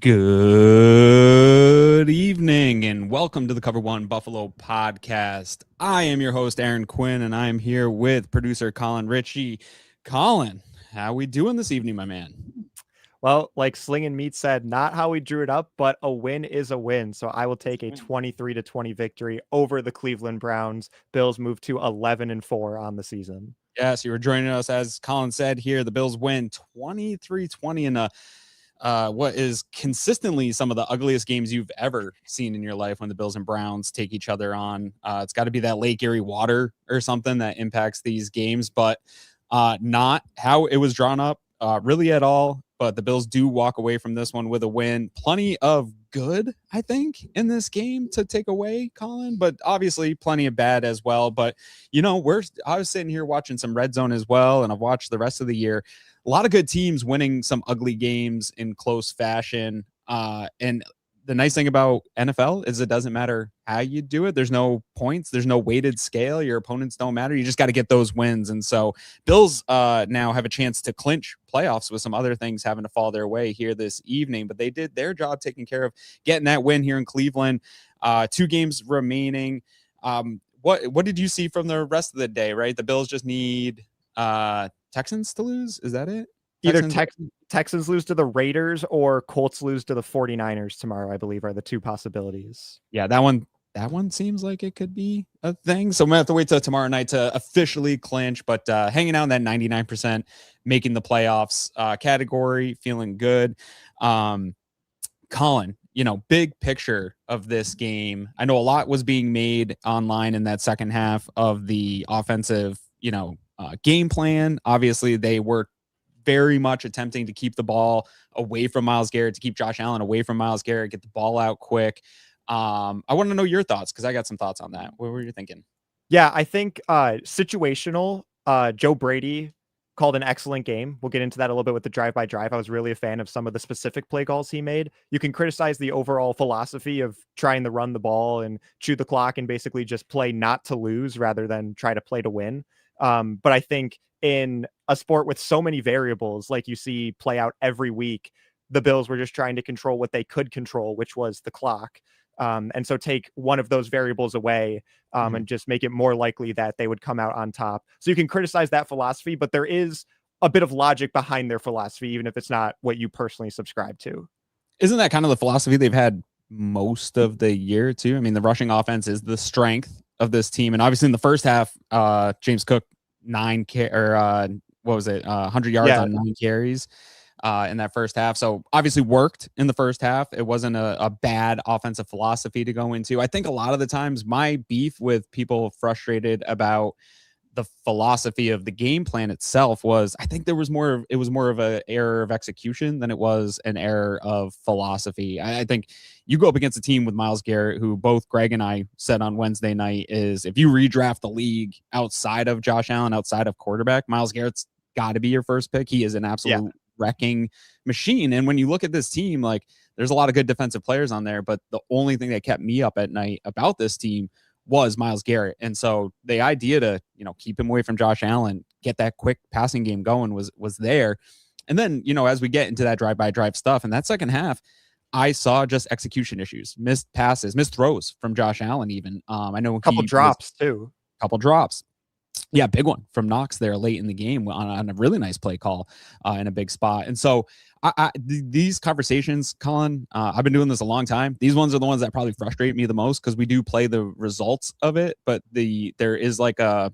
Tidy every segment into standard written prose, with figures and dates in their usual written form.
Good evening and welcome to the Cover One Buffalo podcast. I am your host, Aaron Quinn, and I am here with producer Colin Richey. Colin, how we doing this evening, my man? Well, like Sling and Meat said, not how we drew it up, but a win is a win. So I will take a 23-20 victory over the Cleveland Browns. Bills move to 11-4 on the season. Yes, you were joining us, as Colin said here. The Bills win 23-20 in what is consistently some of the ugliest games you've ever seen in your life when the Bills and Browns take each other on. It's got to be that Lake Erie water or something that impacts these games, but not how it was drawn up really at all. But the Bills do walk away from this one with a win. Plenty of good, I think, in this game to take away, Colin, but obviously plenty of bad as well. But, you know, I was sitting here watching some Red Zone as well, and I've watched the rest of the year. A lot of good teams winning some ugly games in close fashion. And the nice thing about NFL is it doesn't matter how you do it. There's no points. There's no weighted scale. Your opponents don't matter. You just got to get those wins. And so Bills now have a chance to clinch playoffs with some other things having to fall their way here this evening. But they did their job taking care of getting that win here in Cleveland. 2 games remaining. What did you see from the rest of the day, right? The Bills just need Texans to lose. Is that it? Either Texans lose to the Raiders or Colts lose to the 49ers tomorrow, I believe, are the 2 possibilities. Yeah, that one seems like it could be a thing. So I'm gonna have to wait till tomorrow night to officially clinch, but hanging out in that 99% making the playoffs category, feeling good. Colin, you know, big picture of this game. I know a lot was being made online in that second half of the offensive, game plan. Obviously, they were very much attempting to keep the ball away from Myles Garrett, to keep Josh Allen away from Myles Garrett, get the ball out quick. I want to know your thoughts because I got some thoughts on that. What were you thinking? Yeah, I think situational. Joe Brady called an excellent game. We'll get into that a little bit with the drive-by-drive. I was really a fan of some of the specific play calls he made. You can criticize the overall philosophy of trying to run the ball and chew the clock and basically just play not to lose rather than try to play to win. But I think in a sport with so many variables, like you see play out every week, the Bills were just trying to control what they could control, which was the clock. And so take one of those variables away and just make it more likely that they would come out on top. So you can criticize that philosophy, but there is a bit of logic behind their philosophy, even if it's not what you personally subscribe to. Isn't that kind of the philosophy they've had most of the year too? I mean, the rushing offense is the strength of this team. And obviously in the first half, James Cook 100 yards on 9 carries in that first half. So obviously worked in the first half. It wasn't a bad offensive philosophy to go into. I think a lot of the times my beef with people frustrated about the philosophy of the game plan itself was, I think it was more of an error of execution than it was an error of philosophy. I think you go up against a team with Myles Garrett, who both Greg and I said on Wednesday night is, if you redraft the league outside of Josh Allen, outside of quarterback, Myles Garrett's got to be your first pick. He is an absolute wrecking machine. And when you look at this team, like, there's a lot of good defensive players on there, but the only thing that kept me up at night about this team was Myles Garrett. And so the idea to, keep him away from Josh Allen, get that quick passing game going was there. And then, as we get into that drive-by-drive stuff in that second half, I saw just execution issues, missed passes, missed throws from Josh Allen even. I know a couple drops too. Couple drops. Yeah, big one from Knox there late in the game on a really nice play call in a big spot. And so these conversations, Colin, I've been doing this a long time. These ones are the ones that probably frustrate me the most because we do play the results of it, but there is like a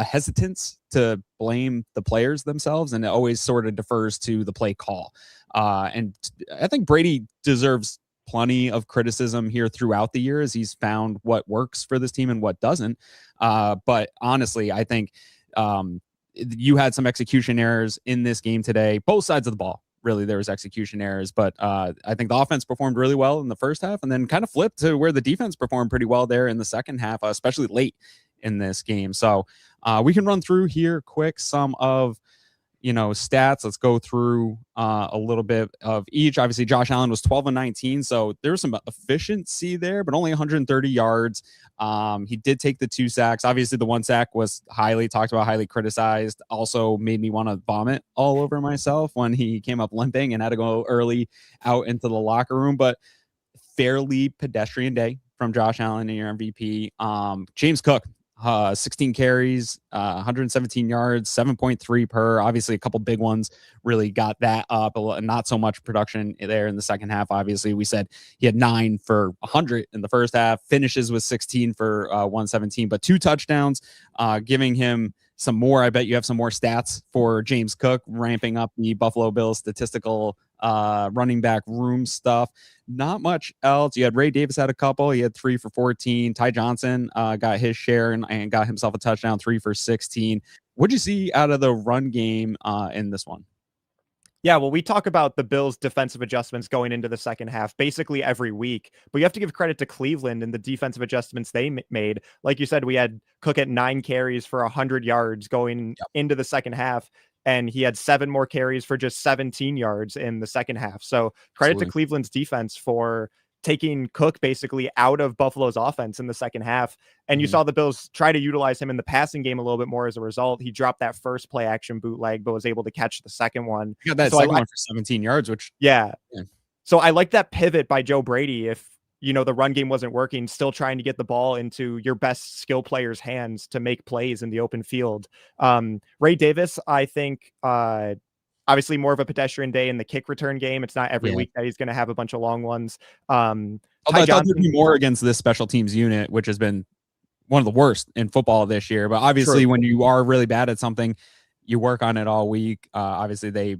hesitance to blame the players themselves, and it always sort of defers to the play call. And I think Brady deserves plenty of criticism here throughout the year as he's found what works for this team and what doesn't. But honestly, I think you had some execution errors in this game today, both sides of the ball. Really, there was execution errors, but I think the offense performed really well in the first half and then kind of flipped to where the defense performed pretty well there in the second half, especially late in this game. So we can run through here quick some of stats. Let's go through a little bit of each. Obviously, Josh Allen was 12 and 19, so there's some efficiency there, but only 130 yards. He did take the 2 sacks. Obviously, the 1 sack was highly talked about, highly criticized. Also made me want to vomit all over myself when he came up limping and had to go early out into the locker room. But fairly pedestrian day from Josh Allen and your MVP. James Cook, 16 carries, 117 yards, 7.3 per. Obviously, a couple big ones really got that up. Not so much production there in the second half. Obviously, we said he had 9 for 100 in the first half, finishes with 16 for 117, but 2 touchdowns, giving him some more. I bet you have some more stats for James Cook, ramping up the Buffalo Bills statistical running back room stuff. Not much else. You had Ray Davis had a couple. He had 3 for 14. Ty Johnson got his share and got himself a touchdown, 3 for 16. What'd you see out of the run game in this one? Yeah, well, we talk about the Bills' defensive adjustments going into the second half basically every week, but you have to give credit to Cleveland and the defensive adjustments they made. Like you said, we had Cook at 9 carries for 100 yards going into the second half, and he had 7 more carries for just 17 yards in the second half. So credit to Cleveland's defense for taking Cook basically out of Buffalo's offense in the second half. And you saw the Bills try to utilize him in the passing game a little bit more as a result. He dropped that first play action bootleg, but was able to catch the second one. He got that second one for 17 yards, which yeah. So I like that pivot by Joe Brady. If the run game wasn't working, still trying to get the ball into your best skill players' hands to make plays in the open field. Ray Davis, I think, obviously more of a pedestrian day in the kick return game. It's not every week that he's going to have a bunch of long ones. Although I thought there'd be more against this special teams unit, which has been one of the worst in football this year. But obviously, when you are really bad at something, you work on it all week. Obviously, they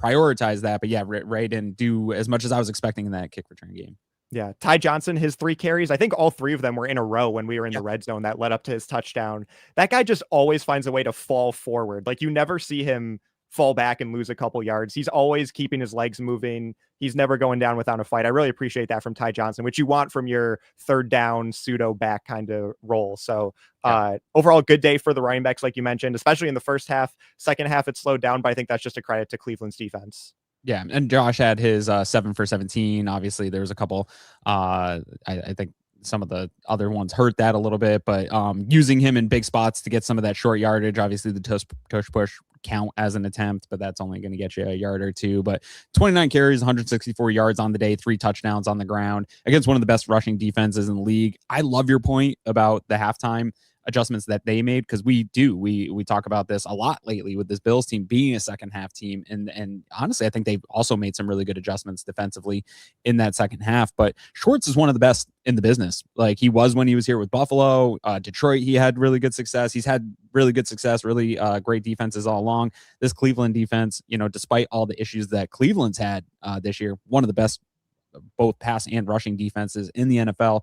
prioritize that. But yeah, Ray didn't do as much as I was expecting in that kick return game. Yeah. Ty Johnson, his 3 carries, I think all 3 of them were in a row when we were in the red zone that led up to his touchdown. That guy just always finds a way to fall forward. Like, you never see him fall back and lose a couple yards. He's always keeping his legs moving. He's never going down without a fight. I really appreciate that from Ty Johnson, which you want from your third down pseudo back kind of role. So overall, good day for the running backs, like you mentioned, especially in the first half. Second half, it slowed down, but I think that's just a credit to Cleveland's defense. Yeah, and Josh had his 7 for 17. Obviously, there was a couple. I think some of the other ones hurt that a little bit, but using him in big spots to get some of that short yardage. Obviously, the tush push count as an attempt, but that's only going to get you a yard or 2. But 29 carries, 164 yards on the day, 3 touchdowns on the ground against one of the best rushing defenses in the league. I love your point about the halftime adjustments that they made, because we talk about this a lot lately with this Bills team being a second half team, and honestly I think they've also made some really good adjustments defensively in that second half. But Schwartz is one of the best in the business. Like he was when he was here with Buffalo. Detroit, he had really good success. He's had really good success, really great defenses all along. This Cleveland defense, despite all the issues that Cleveland's had this year, one of the best both pass and rushing defenses in the NFL.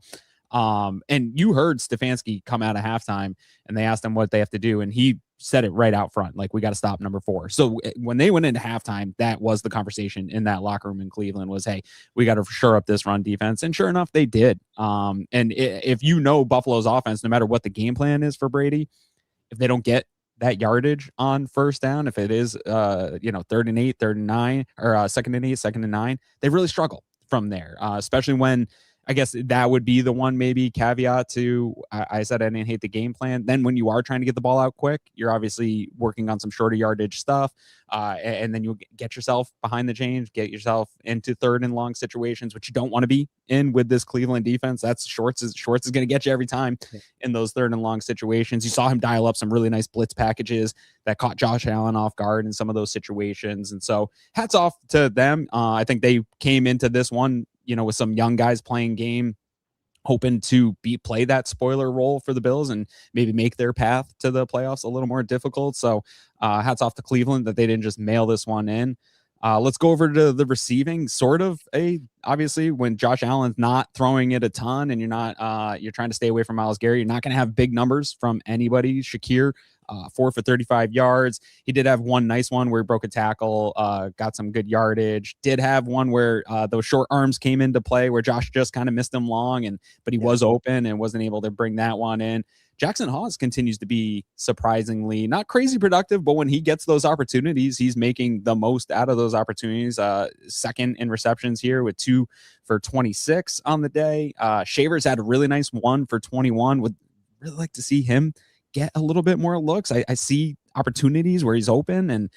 And you heard Stefanski come out of halftime and they asked him what they have to do, and he said it right out front, like, we got to stop number 4. So when they went into halftime, that was the conversation in that locker room in Cleveland was, hey, we got to shore up this run defense. And sure enough, they did. And if Buffalo's offense, no matter what the game plan is for Brady, if they don't get that yardage on first down, if it is 3rd and 8, 3rd and 9, or 2nd and 8, 2nd and 9, they really struggle from there, especially when, I guess that would be the one maybe caveat to, I said I didn't hate the game plan. Then when you are trying to get the ball out quick, you're obviously working on some shorter yardage stuff. And then you'll get yourself behind the chains, get yourself into 3rd and long situations, which you don't want to be in with this Cleveland defense. That's Schwartz is going to get you every time in those 3rd and long situations. You saw him dial up some really nice blitz packages that caught Josh Allen off guard in some of those situations. And so hats off to them. I think they came into this one, with some young guys playing game, hoping to play that spoiler role for the Bills and maybe make their path to the playoffs a little more difficult. So hats off to Cleveland that they didn't just mail this one in. Let's go over to the receiving. Obviously, when Josh Allen's not throwing it a ton and you're trying to stay away from Myles Garrett, you're not going to have big numbers from anybody. Shakir, 4 for 35 yards. He did have one nice one where he broke a tackle, got some good yardage. Did have one where those short arms came into play where Josh just kind of missed him long, but he was open and wasn't able to bring that one in. Jackson Hawes continues to be surprisingly not crazy productive, but when he gets those opportunities, he's making the most out of those opportunities. Second in receptions here with 2 for 26 on the day. Shavers had a really nice 1 for 21. Would really like to see him get a little bit more looks. I see opportunities where he's open, and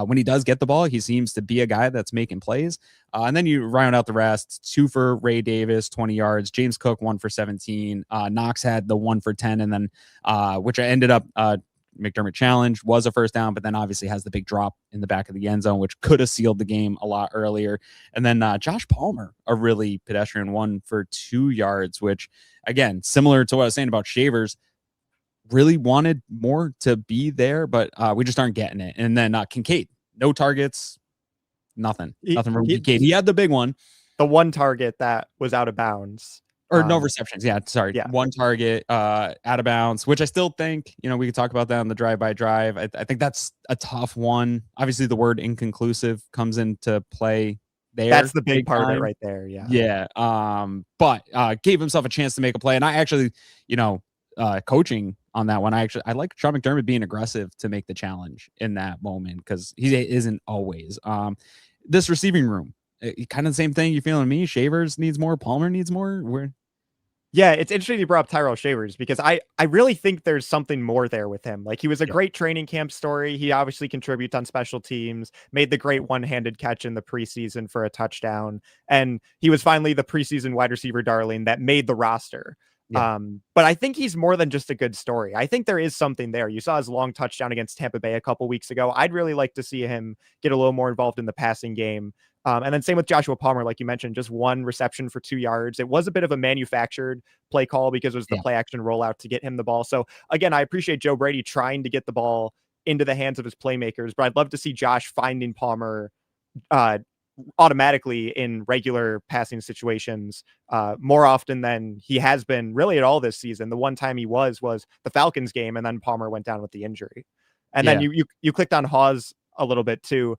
when he does get the ball, he seems to be a guy that's making plays. And then you round out the rest. 2 for Ray Davis, 20 yards. James Cook, 1 for 17. Knox had the 1 for 10, and then which I ended up McDermott challenge was a first down, but then obviously has the big drop in the back of the end zone, which could have sealed the game a lot earlier. And then Josh Palmer, a really pedestrian 1 for 2 yards, which again, similar to what I was saying about Shavers, really wanted more to be there, but we just aren't getting it. And then Kincaid, no targets, nothing from Kincaid. He had the big one. The one target that was out of bounds. Or no receptions. Yeah, sorry. Yeah. One target out of bounds, which I still think, we could talk about that on the drive-by-drive. I think that's a tough one. Obviously, the word inconclusive comes into play there. That's the big part of it right there. Yeah. Yeah. But gave himself a chance to make a play. And I actually, coaching on that one, I like Sean McDermott being aggressive to make the challenge in that moment, because he isn't always. This receiving room, kind of the same thing you feeling me. Shavers needs more. Palmer needs more. Yeah, it's interesting you brought up Tyrell Shavers, because I really think there's something more there with him. Like, he was a great training camp story. He obviously contributes on special teams, made the great one-handed catch in the preseason for a touchdown, and he was finally the preseason wide receiver darling that made the roster. Yeah. But I think he's more than just a good story. I think there is something there. You saw his long touchdown against Tampa Bay a couple weeks ago. I'd really like to see him get a little more involved in the passing game. And then same with Joshua Palmer, like you mentioned, just 1 reception for 2 yards. It was a bit of a manufactured play call because it was the play action rollout to get him the ball. So again, I appreciate Joe Brady trying to get the ball into the hands of his playmakers, but I'd love to see Josh finding Palmer automatically in regular passing situations more often than he has been really at all this season. The one time he was the Falcons game, and then Palmer went down with the injury. And then you clicked on Hawes a little bit too.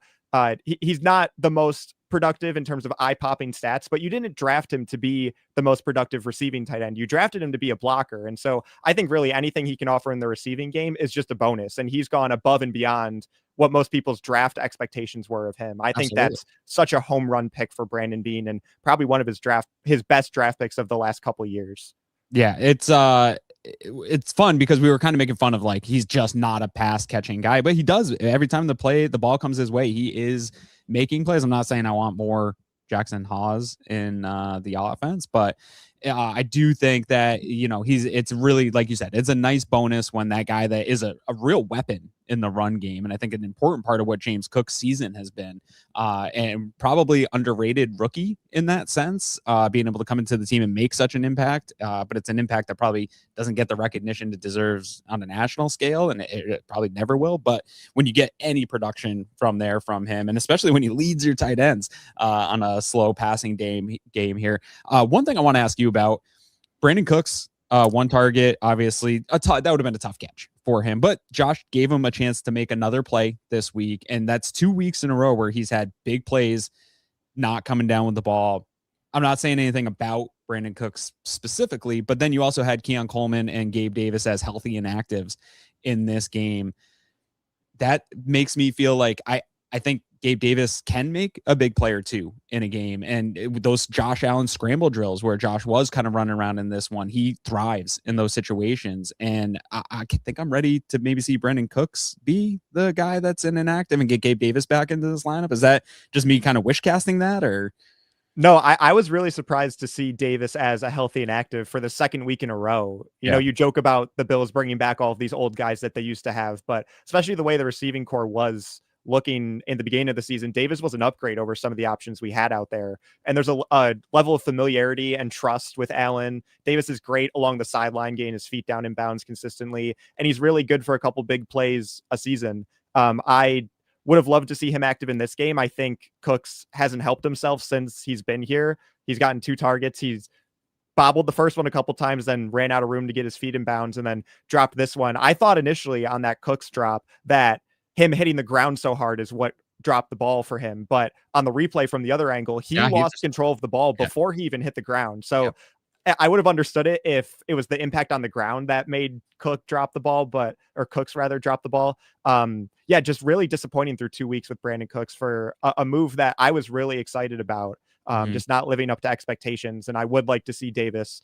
He's not the most productive in terms of eye-popping stats, but you didn't draft him to be the most productive receiving tight end. You drafted him to be a blocker. And so I think really anything he can offer in the receiving game is just a bonus. And he's gone above and beyond what most people's draft expectations were of him. I think that's such a home run pick for Brandon Beane, and probably one of his best draft picks of the last couple of years. Yeah, it's fun because we were kind of making fun of, like, he's just not a pass catching guy, but he does every time the ball comes his way, he is making plays. I'm not saying I want more Jackson Hawes in the offense, but I do think that, it's really, like you said, it's a nice bonus when that guy that is a real weapon in the run game. And I think an important part of what James Cook's season has been, and probably underrated rookie in that sense, being able to come into the team and make such an impact. But it's an impact that probably doesn't get the recognition it deserves on a national scale, and it probably never will. But when you get any production from him, and especially when he leads your tight ends on a slow passing game here, one thing I want to ask you about Brandon Cooks. 1 target, obviously, that would have been a tough catch for him, but Josh gave him a chance to make another play this week, and that's 2 weeks in a row where he's had big plays not coming down with the ball. I'm not saying anything about Brandon Cooks specifically, but then you also had Keon Coleman and Gabe Davis as healthy inactives in this game. That makes me feel like I think Gabe Davis can make a big play or two in a game. And those Josh Allen scramble drills where Josh was kind of running around in this one, he thrives in those situations. And I think I'm ready to maybe see Brandon Cooks be the guy that's inactive and get Gabe Davis back into this lineup. Is that just me kind of wish casting that, or? No, I was really surprised to see Davis as a healthy and active for the second week in a row. You know, you joke about the Bills bringing back all of these old guys that they used to have, but especially the way the receiving core was looking in the beginning of the season, Davis was an upgrade over some of the options we had out there. And there's a level of familiarity and trust with Allen. Davis is great along the sideline, getting his feet down in bounds consistently, and he's really good for a couple big plays a season. I would have loved to see him active in this game. I think Cooks hasn't helped himself since he's been here. He's gotten 2 targets. He's bobbled the first one a couple times, then ran out of room to get his feet in bounds, and then dropped this one. I thought initially on that Cooks drop that him hitting the ground so hard is what dropped the ball for him. But on the replay from the other angle, he lost control of the ball before he even hit the ground. So I would have understood it if it was the impact on the ground that made Cooks drop the ball. Yeah, just really disappointing through 2 weeks with Brandon Cooks for a move that I was really excited about. Just not living up to expectations. And I would like to see Davis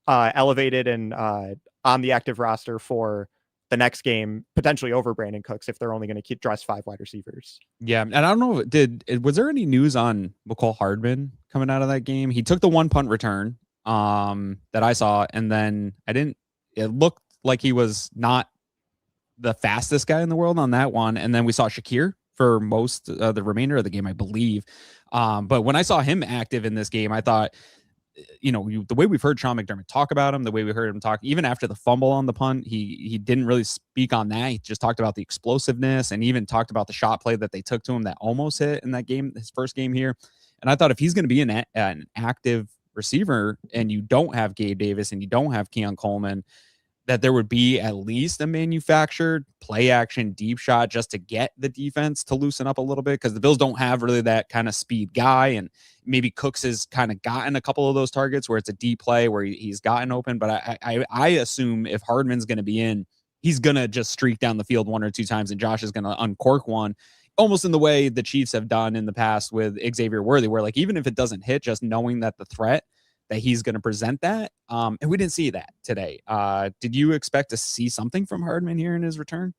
elevated and on the active roster for the next game, potentially over Brandon Cooks if they're only going to keep dress 5 wide receivers. Yeah, and I don't know, was there any news on McCole Hardman coming out of that game? He took the 1 punt return that I saw, and then it looked like he was not the fastest guy in the world on that one, and then we saw Shakir for most the remainder of the game, I believe. But when I saw him active in this game, I thought, the way we've heard Sean McDermott talk about him, the way we heard him talk, even after the fumble on the punt, he didn't really speak on that. He just talked about the explosiveness and even talked about the shot play that they took to him that almost hit in that game, his first game here. And I thought if he's going to be an active receiver and you don't have Gabe Davis and you don't have Keon Coleman, that there would be at least a manufactured play action deep shot just to get the defense to loosen up a little bit, because the Bills don't have really that kind of speed guy. And maybe Cooks has kind of gotten a couple of those targets where it's a deep play where he's gotten open. But I assume if Hardman's going to be in, he's going to just streak down the field 1 or 2 times and Josh is going to uncork one, almost in the way the Chiefs have done in the past with Xavier Worthy, where like, even if it doesn't hit, just knowing that the threat that he's going to present that. And we didn't see that today. Did you expect to see something from Hardman here in his return?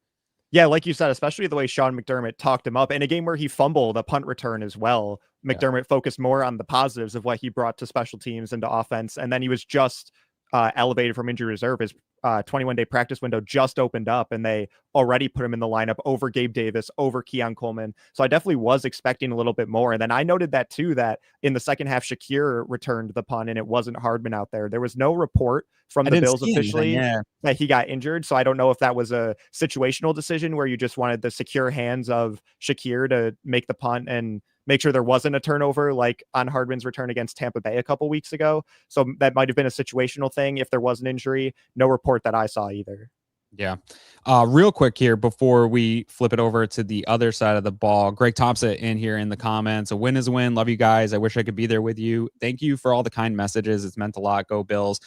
Yeah, like you said, especially the way Sean McDermott talked him up in a game where he fumbled a punt return as well. McDermott focused more on the positives of what he brought to special teams and to offense. And then he was just elevated from injury reserve. His 21-day practice window just opened up, and they already put him in the lineup over Gabe Davis, over Keon Coleman. So I definitely was expecting a little bit more. And then I noted that too, that in the second half, Shakir returned the punt and it wasn't Hardman out there. There was no report from the Bills officially that he got injured. So I don't know if that was a situational decision where you just wanted the secure hands of Shakir to make the punt and make sure there wasn't a turnover like on Hardman's return against Tampa Bay a couple weeks ago. So that might have been a situational thing if there was an injury. No report that I saw either. Yeah. Real quick here before we flip it over to the other side of the ball, Greg Thompson in here in the comments. A win is a win. Love you guys. I wish I could be there with you. Thank you for all the kind messages. It's meant a lot. Go Bills.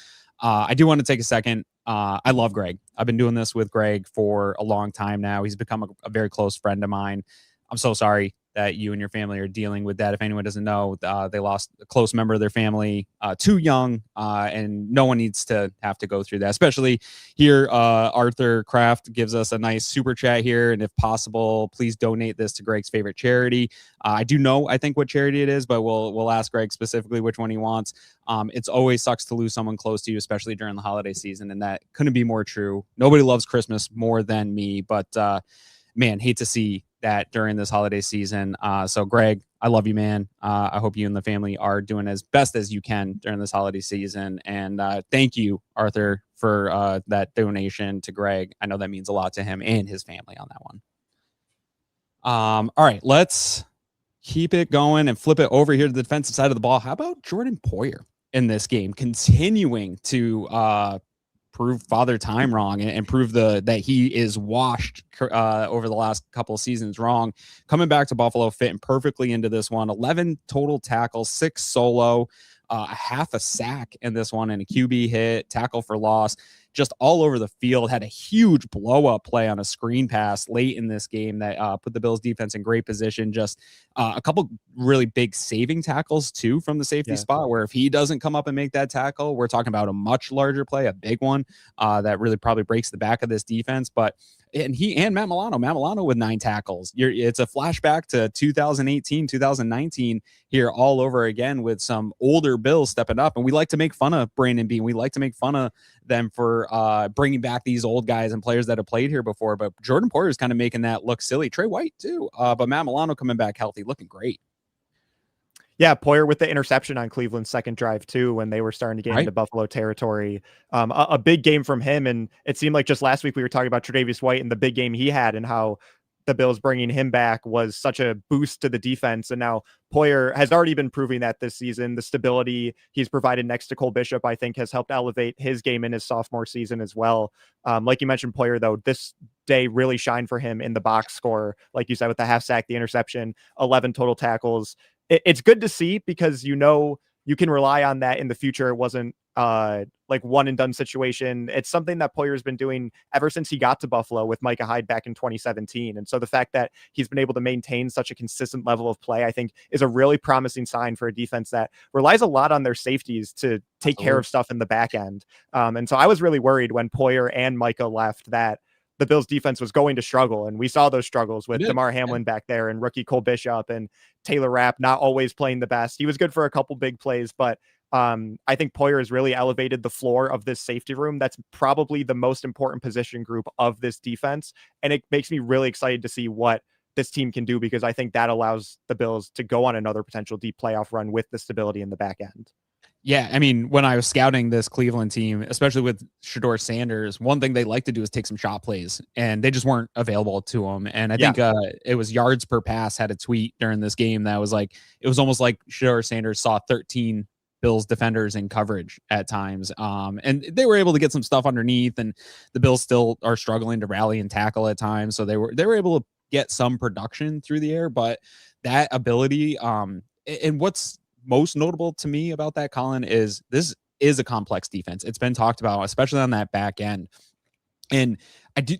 I do want to take a second. I love Greg. I've been doing this with Greg for a long time now. He's become a very close friend of mine. I'm so sorry that you and your family are dealing with that. If anyone doesn't know, they lost a close member of their family too young, and no one needs to have to go through that, especially here. Arthur Kraft gives us a nice super chat here, and if possible, please donate this to Greg's favorite charity. I think what charity it is, but we'll ask Greg specifically which one he wants. It's always sucks to lose someone close to you, especially during the holiday season, and that couldn't be more true. Nobody loves Christmas more than me, but man, hate to see that during this holiday season. So Greg, I love you, man. I hope you and the family are doing as best as you can during this holiday season. And thank you, Arthur, for that donation to Greg. I know that means a lot to him and his family on that one. All right, let's keep it going and flip it over here to the defensive side of the ball. How about Jordan Poyer in this game, continuing to prove Father Time wrong and prove that he is washed over the last couple of seasons wrong. Coming back to Buffalo, fitting perfectly into this one. 11 total tackles, 6 solo, a half a sack in this one, and a QB hit, tackle for loss. Just all over the field. Had a huge blow-up play on a screen pass late in this game that put the Bills defense in great position. Just a couple really big saving tackles, too, from the safety spot, where if he doesn't come up and make that tackle, we're talking about a much larger play, a big one that really probably breaks the back of this defense. But he and Matt Milano with 9 tackles. It's a flashback to 2018, 2019 here all over again with some older Bills stepping up. And we like to make fun of Brandon Beane. We like to make fun of them for bringing back these old guys and players that have played here before. But Jordan Poyer is kind of making that look silly. Trey White, too. But Matt Milano coming back healthy, looking great. Yeah, Poyer with the interception on Cleveland's second drive, too, when they were starting to get into Buffalo territory. A big game from him. And it seemed like just last week we were talking about Tre'Davious White and the big game he had and how the Bills bringing him back was such a boost to the defense. And now Poyer has already been proving that this season. The stability he's provided next to Cole Bishop, I think, has helped elevate his game in his sophomore season as well. Like you mentioned, Poyer, though, this day really shined for him in the box score. Like you said, with the half sack, the interception, 11 total tackles. It's good to see because you can rely on that in the future. It wasn't like one and done situation. It's something that Poyer's been doing ever since he got to Buffalo with Micah Hyde back in 2017. And so the fact that he's been able to maintain such a consistent level of play, I think, is a really promising sign for a defense that relies a lot on their safeties to take care of stuff in the back end. And so I was really worried when Poyer and Micah left that the Bills defense was going to struggle. And we saw those struggles with DeMar Hamlin back there and rookie Cole Bishop and Taylor Rapp not always playing the best. He was good for a couple big plays, but I think Poyer has really elevated the floor of this safety room. That's probably the most important position group of this defense. And it makes me really excited to see what this team can do, because I think that allows the Bills to go on another potential deep playoff run with the stability in the back end. Yeah, I mean, when I was scouting this Cleveland team, especially with Shedeur Sanders, one thing they like to do is take some shot plays, and they just weren't available to him. And I think it was Yards Per Pass had a tweet during this game that was like, it was almost like Shedeur Sanders saw 13 Bills defenders in coverage at times. And they were able to get some stuff underneath, and the Bills still are struggling to rally and tackle at times. So they were able to get some production through the air, but that ability, and what's most notable to me about that, Colin, is this is a complex defense. It's been talked about, especially on that back end. And I do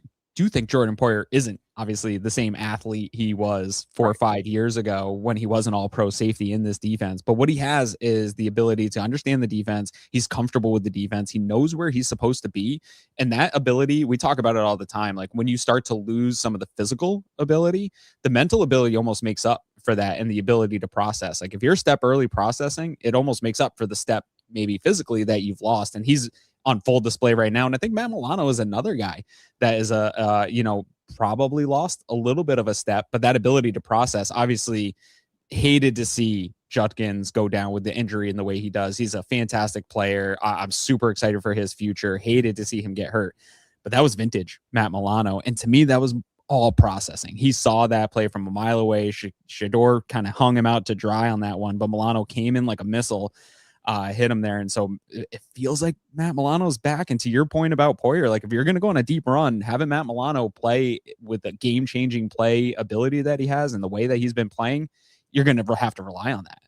think Jordan Poyer isn't obviously the same athlete he was 4 or 5 years ago when he was an all-pro safety in this defense. But what he has is the ability to understand the defense. He's comfortable with the defense. He knows where he's supposed to be. And that ability, we talk about it all the time. Like when you start to lose some of the physical ability, the mental ability almost makes up for that, and the ability to process. Like if you're a step early processing, it almost makes up for the step maybe physically that you've lost. And he's on full display right now. And I think Matt Milano is another guy that is probably lost a little bit of a step, but that ability to process. Obviously hated to see Judkins go down with the injury in the way he does. He's a fantastic player. I'm super excited for his future. Hated to see him get hurt, but that was vintage Matt Milano. And to me, that was all processing. He saw that play from a mile away. Shedeur kind of hung him out to dry on that one, but Milano came in like a missile, hit him there. And so it feels like Matt Milano's back. And to your point about Poyer, like if you're going to go on a deep run, having Matt Milano play with the game-changing play ability that he has and the way that he's been playing, you're going to have to rely on that.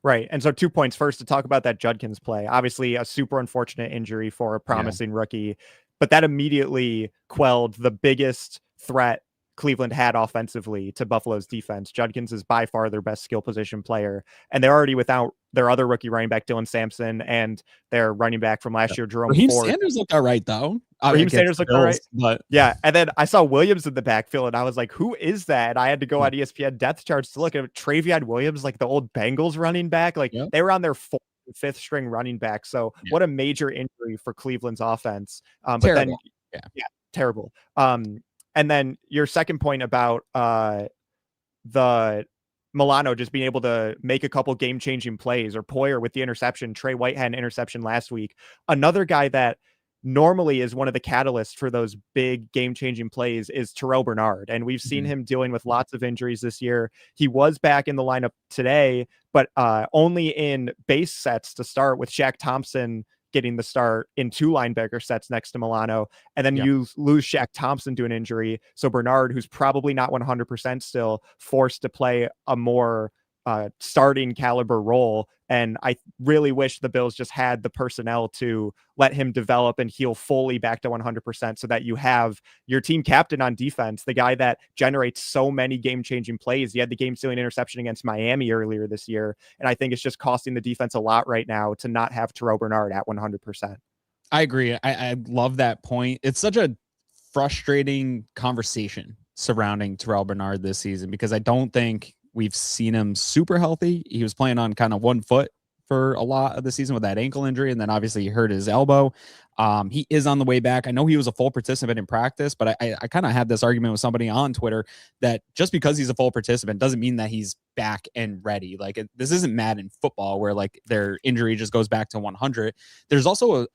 Right. And so 2 points. First, to talk about that Judkins play. Obviously, a super unfortunate injury for a promising rookie, but that immediately quelled the biggest threat Cleveland had offensively to Buffalo's defense. Judkins is by far their best skill position player, and they're already without their other rookie running back, Dylan Sampson, and their running back from last year, Jerome Ford. Sanders looked all right, though. Raheem Sanders looked all right. But yeah, and then I saw Williams in the backfield, and I was like, who is that? And I had to go on ESPN depth charts to look at Travion Williams, like the old Bengals running back. Like they were on their 4th and 5th string running back. So what a major injury for Cleveland's offense. But terrible. Then, terrible. And then your second point about the Milano just being able to make a couple game-changing plays, or Poyer with the interception. Trey White had an interception last week. Another guy that normally is one of the catalysts for those big game-changing plays is Terrell Bernard. And we've seen him dealing with lots of injuries this year. He was back in the lineup today, but only in base sets to start, with Shaq Thompson getting the start in 2 linebacker sets next to Milano. And then you lose Shaq Thompson to an injury. So Bernard, who's probably not 100% still, forced to play a more starting caliber role. And I really wish the Bills just had the personnel to let him develop and heal fully back to 100%, so that you have your team captain on defense, the guy that generates so many game-changing plays. He had the game-sealing interception against Miami earlier this year, and I think it's just costing the defense a lot right now to not have Terrell Bernard at 100%. I agree. I love that point. It's such a frustrating conversation surrounding Terrell Bernard this season, because I don't think we've seen him super healthy. He was playing on kind of one foot for a lot of the season with that ankle injury, and then obviously he hurt his elbow. He is on the way back. I know he was a full participant in practice, but I kind of had this argument with somebody on Twitter that just because he's a full participant doesn't mean that he's back and ready. Like this isn't Madden football where like their injury just goes back to 100. There's also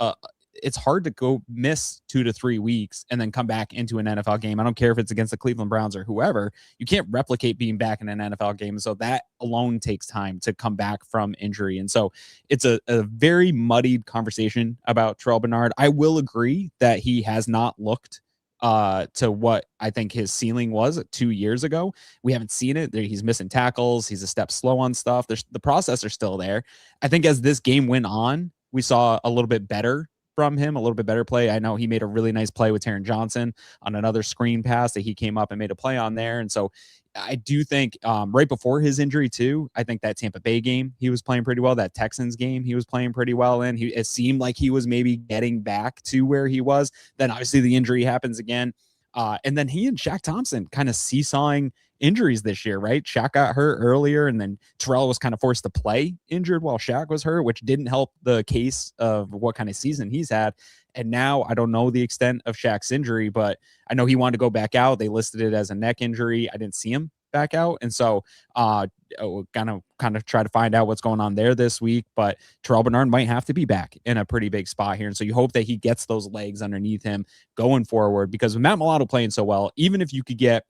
it's hard to go miss 2 to 3 weeks and then come back into an NFL game. I don't care if it's against the Cleveland Browns or whoever. You can't replicate being back in an NFL game. So that alone takes time to come back from injury. And so it's a very muddied conversation about Terrell Bernard. I will agree that he has not looked to what I think his ceiling was 2 years ago. We haven't seen it. He's missing tackles. He's a step slow on stuff. The process are still there. I think as this game went on, we saw a little bit better from him, a little bit better play. I know he made a really nice play with Taron Johnson on another screen pass that he came up and made a play on there. And so I do think right before his injury too, I think that Tampa Bay game, he was playing pretty well. That Texans game, he was playing pretty well in. It seemed like he was maybe getting back to where he was. Then obviously the injury happens again. And then he and Shaq Thompson kind of seesawing injuries this year, right? Shaq got hurt earlier, and then Terrell was kind of forced to play injured while Shaq was hurt, which didn't help the case of what kind of season he's had. And now I don't know the extent of Shaq's injury, but I know he wanted to go back out. They listed it as a neck injury. I didn't see him back out. And so kind of try to find out what's going on there this week. But Terrell Bernard might have to be back in a pretty big spot here. And so you hope that he gets those legs underneath him going forward, because with Matt Milano playing so well, even if you could get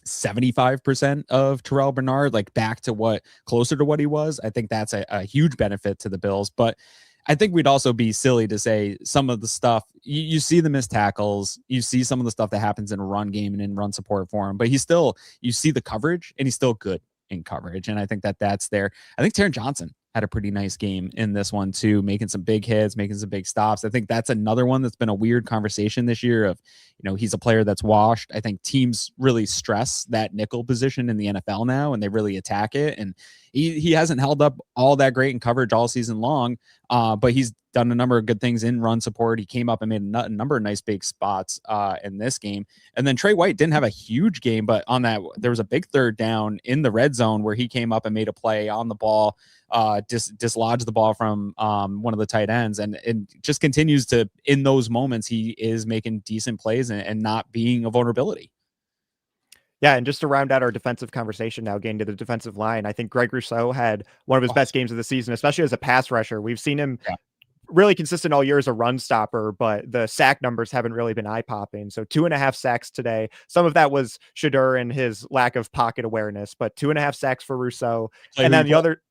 75% of Terrell Bernard, like back to closer to what he was, I think that's a huge benefit to the Bills. But I think we'd also be silly to say some of the stuff you see the missed tackles, you see some of the stuff that happens in a run game and in run support for him, but you see the coverage and he's still good in coverage. And I think that's there. I think Taron Johnson had a pretty nice game in this one too, making some big hits, making some big stops. I think that's another one that's been a weird conversation this year of, he's a player that's washed. I think teams really stress that nickel position in the NFL now, and they really attack it. And he hasn't held up all that great in coverage all season long, but he's done a number of good things in run support. He came up and made a number of nice big spots in this game. And then Trey White didn't have a huge game, but on that, there was a big third down in the red zone where he came up and made a play on the ball, dislodged the ball from one of the tight ends, and just continues to, in those moments, he is making decent plays and not being a vulnerability. Yeah, and just to round out our defensive conversation now, getting to the defensive line, I think Greg Rousseau had one of his best games of the season, especially as a pass rusher. We've seen him really consistent all year as a run stopper, but the sack numbers haven't really been eye-popping. So 2.5 sacks today. Some of that was Shedeur and his lack of pocket awareness, but 2.5 sacks for Rousseau. And then the other...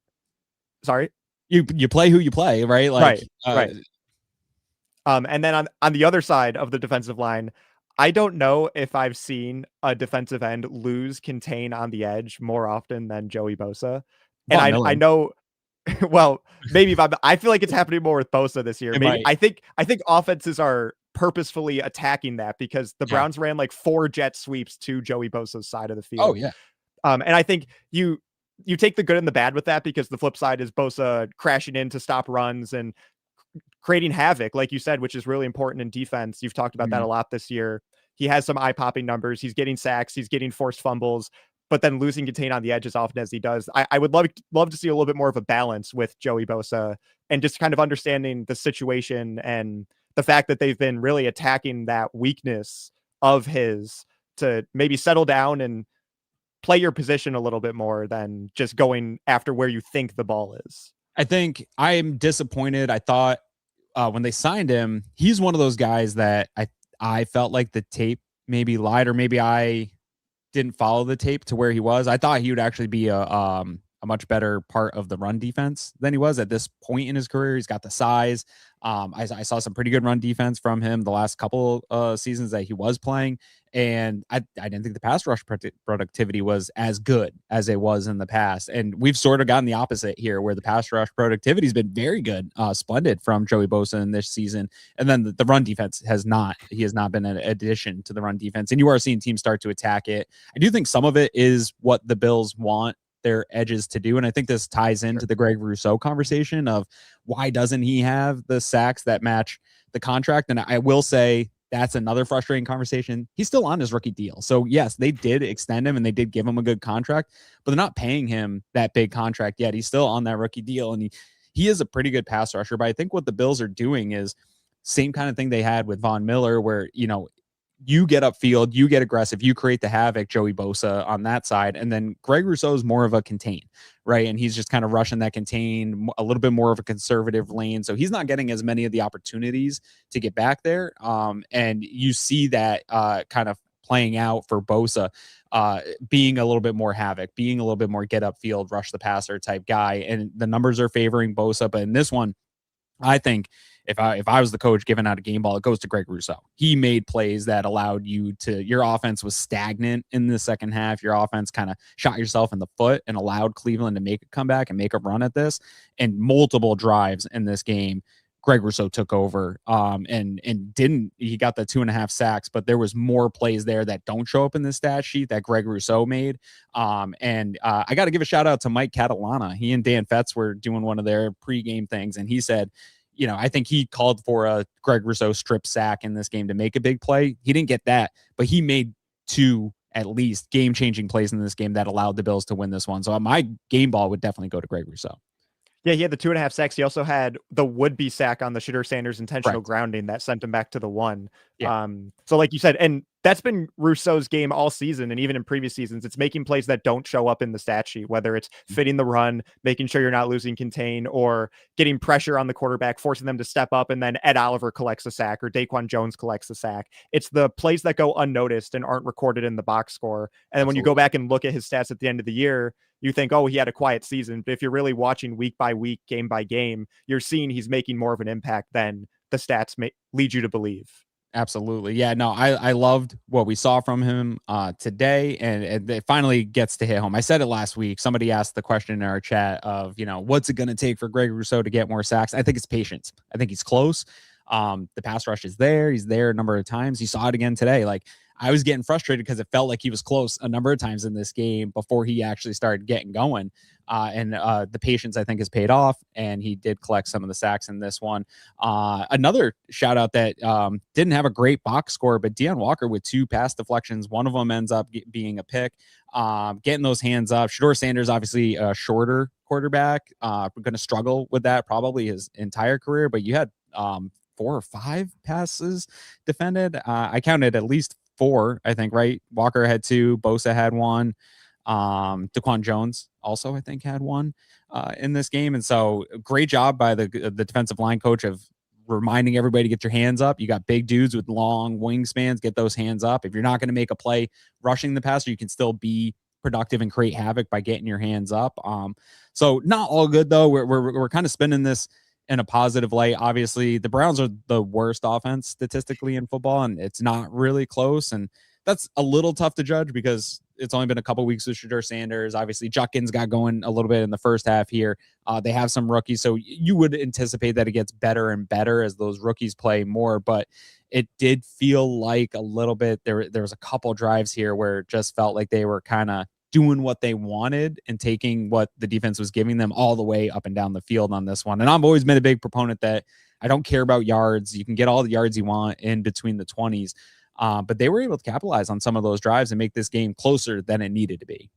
Sorry? You play who you play, right? Like, right. And then on the other side of the defensive line, I don't know if I've seen a defensive end lose contain on the edge more often than Joey Bosa. And I know, well, maybe I feel like it's happening more with Bosa this year. I think offenses are purposefully attacking that, because the Browns ran like 4 jet sweeps to Joey Bosa's side of the field. Oh yeah. And I think you take the good and the bad with that, because the flip side is Bosa crashing in to stop runs and creating havoc, like you said, which is really important in defense. You've talked about that a lot this year. He has some eye-popping numbers. He's getting sacks. He's getting forced fumbles, but then losing contain on the edge as often as he does. I would love to see a little bit more of a balance with Joey Bosa, and just kind of understanding the situation and the fact that they've been really attacking that weakness of his to maybe settle down and play your position a little bit more than just going after where you think the ball is. I think I'm disappointed. I thought when they signed him, he's one of those guys that I felt like the tape maybe lied, or maybe I didn't follow the tape to where he was. I thought he would actually be a much better part of the run defense than he was at this point in his career. He's got the size. I saw some pretty good run defense from him the last couple seasons that he was playing. And I didn't think the pass rush productivity was as good as it was in the past. And we've sort of gotten the opposite here, where the pass rush productivity has been very good, splendid from Joey Bosa in this season. And then the run defense has not been an addition to the run defense. And you are seeing teams start to attack it. I do think some of it is what the Bills want their edges to do. And I think this ties into the Greg Rousseau conversation of why doesn't he have the sacks that match the contract? And I will say that's another frustrating conversation. He's still on his rookie deal. So yes, they did extend him and they did give him a good contract, but they're not paying him that big contract yet. He's still on that rookie deal, and he is a pretty good pass rusher. But I think what the Bills are doing is same kind of thing they had with Von Miller, where, you get upfield, you get aggressive, you create the havoc, Joey Bosa on that side. And then Greg Rousseau is more of a contain, right? And he's just kind of rushing that contain, a little bit more of a conservative lane. So he's not getting as many of the opportunities to get back there. And you see that kind of playing out for Bosa, being a little bit more havoc, being a little bit more get upfield, rush the passer type guy. And the numbers are favoring Bosa. But in this one, I think if I was the coach giving out a game ball, it goes to Greg Rousseau. He made plays that allowed your offense was stagnant in the second half. Your offense kind of shot yourself in the foot and allowed Cleveland to make a comeback and make a run at this. And multiple drives in this game, Greg Rousseau took over and he got the 2.5 sacks, but there was more plays there that don't show up in the stat sheet that Greg Rousseau made. I got to give a shout out to Mike Catalana. He and Dan Fetz were doing one of their pregame things, and he said, I think he called for a Greg Rousseau strip sack in this game to make a big play. He didn't get that, but he made 2 at least game-changing plays in this game that allowed the Bills to win this one. So my game ball would definitely go to Greg Rousseau. Yeah, he had the 2.5 sacks. He also had the would-be sack on the Shedeur Sanders intentional grounding that sent him back to the 1. Yeah. So like you said, and that's been Rousseau's game all season, and even in previous seasons, it's making plays that don't show up in the stat sheet, whether it's fitting the run, making sure you're not losing contain, or getting pressure on the quarterback, forcing them to step up, and then Ed Oliver collects a sack or Daquan Jones collects a sack. It's the plays that go unnoticed and aren't recorded in the box score. And then when you go back and look at his stats at the end of the year, you think, oh, he had a quiet season. But if you're really watching week by week, game by game, you're seeing he's making more of an impact than the stats lead you to believe. Absolutely. Yeah, no, I loved what we saw from him today, and it finally gets to hit home. I said it last week. Somebody asked the question in our chat of, what's it going to take for Greg Rousseau to get more sacks? I think it's patience. I think he's close. The pass rush is there. He's there a number of times. You saw it again today. Like, I was getting frustrated because it felt like he was close a number of times in this game before he actually started getting going. The patience, I think, has paid off, and he did collect some of the sacks in this one. Another shout out that didn't have a great box score, but Deion Walker with 2 pass deflections. One of them ends up being a pick, getting those hands up. Shedeur Sanders, obviously a shorter quarterback, going to struggle with that probably his entire career, but you had 4 or 5 passes defended. I counted at least 4, I think, right? Walker had 2, Bosa had 1. Daquan Jones also, I think, had 1 in this game. And so great job by the defensive line coach of reminding everybody to get your hands up. You got big dudes with long wingspans, get those hands up. If you're not going to make a play rushing the passer, you can still be productive and create havoc by getting your hands up. So not all good though. We're kind of spinning this in a positive light. Obviously, the Browns are the worst offense statistically in football, and it's not really close. And that's a little tough to judge because it's only been a couple weeks with Shedeur Sanders. Obviously, Judkins got going a little bit in the first half here. They have some rookies, so you would anticipate that it gets better and better as those rookies play more. But it did feel like a little bit there was a couple drives here where it just felt like they were kind of doing what they wanted and taking what the defense was giving them all the way up and down the field on this one. And I've always been a big proponent that I don't care about yards. You can get all the yards you want in between the 20s. But they were able to capitalize on some of those drives and make this game closer than it needed to be.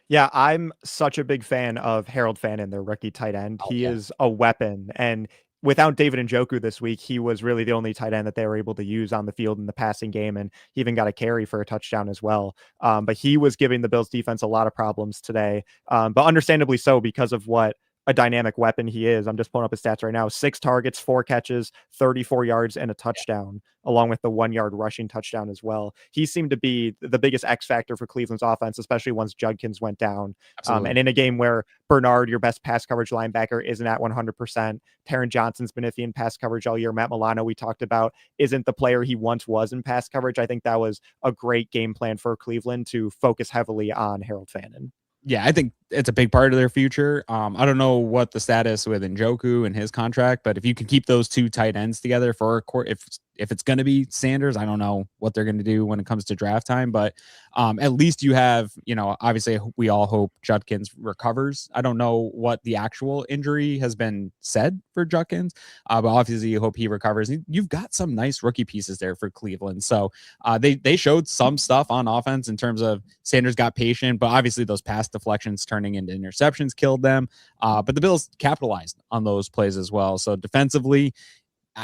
Yeah, I'm such a big fan of Harold Fannin, their rookie tight end. He is a weapon. And without David Njoku this week, he was really the only tight end that they were able to use on the field in the passing game. And he even got a carry for a touchdown as well. But he was giving the Bills defense a lot of problems today. But understandably so, because of what a dynamic weapon he is. I'm just pulling up his stats right now. 6 targets, 4 catches, 34 yards, and a touchdown, along with the 1-yard rushing touchdown as well. He seemed to be the biggest X factor for Cleveland's offense, especially once Judkins went down. And in a game where Bernard, your best pass coverage linebacker, isn't at 100%. Taron Johnson's been iffy in pass coverage all year. Matt Milano, we talked about, isn't the player he once was in pass coverage. I think that was a great game plan for Cleveland to focus heavily on Harold Fannin. Yeah, I think it's a big part of their future. I don't know what the status with Njoku and his contract, but if you can keep those 2 tight ends together for a court, if it's going to be Sanders, I don't know what they're going to do when it comes to draft time, but at least you have, obviously we all hope Judkins recovers. I don't know what the actual injury has been said for Judkins, but obviously you hope he recovers. You've got some nice rookie pieces there for Cleveland. So they showed some stuff on offense in terms of Sanders got patient, but obviously those pass deflections turning into interceptions killed them. But the Bills capitalized on those plays as well. So defensively,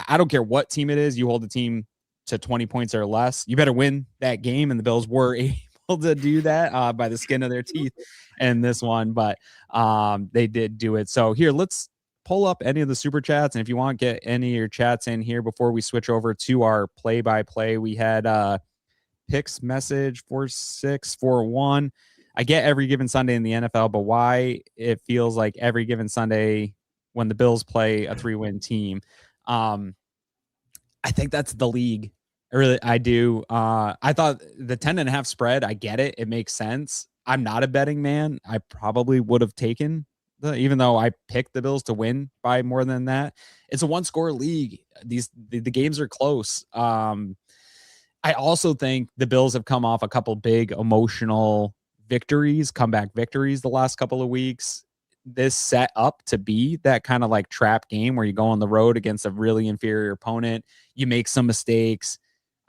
I don't care what team it is. You hold the team to 20 points or less, you better win that game. And the Bills were able to do that by the skin of their teeth in this one, but they did do it. So here, let's pull up any of the super chats. And if you want, get any of your chats in here before we switch over to our play-by-play. We had Picks message 4641. I get every given Sunday in the NFL, but why it feels like every given Sunday when the Bills play a 3-win team. I think that's the league. I do. I thought the 10.5 spread, I get it. It makes sense. I'm not a betting man. I probably would have taken even though I picked the Bills to win by more than that. It's a one score league. The games are close. I also think the Bills have come off a couple big emotional victories, comeback victories the last couple of weeks. This set up to be that kind of like trap game where you go on the road against a really inferior opponent. You make some mistakes.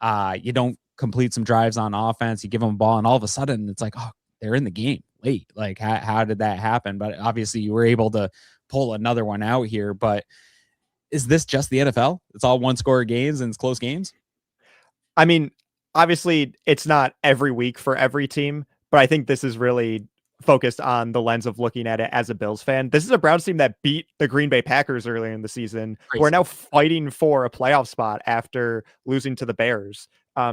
You don't complete some drives on offense. You give them a ball, and all of a sudden it's like, oh, they're in the game late. Like, how did that happen? But obviously you were able to pull another one out here. But is this just the NFL? It's all one score games and it's close games? I mean, obviously it's not every week for every team, but I think this is really focused on the lens of looking at it as a Bills fan. This is a Browns team that beat the Green Bay Packers earlier in the season, who are now fighting for a playoff spot after losing to the Bears.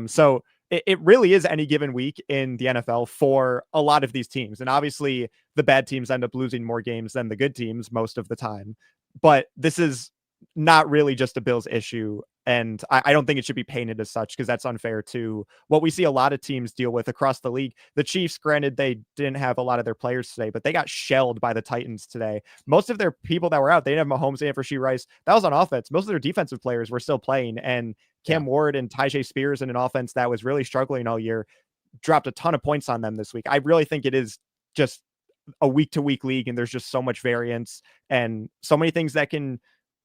So it really is any given week in the NFL for a lot of these teams. And obviously the bad teams end up losing more games than the good teams most of the time. But this is not really just a Bills issue. And I don't think it should be painted as such, because that's unfair to what we see a lot of teams deal with across the league. The Chiefs, granted, they didn't have a lot of their players today, but they got shelled by the Titans today. Most of their people that were out, they didn't have Mahomes, they didn't have Rasheed Rice. That was on offense. Most of their defensive players were still playing. And Cam Ward and Tyjae Spears in an offense that was really struggling all year dropped a ton of points on them this week. I really think it is just a week-to-week league, and there's just so much variance and so many things that can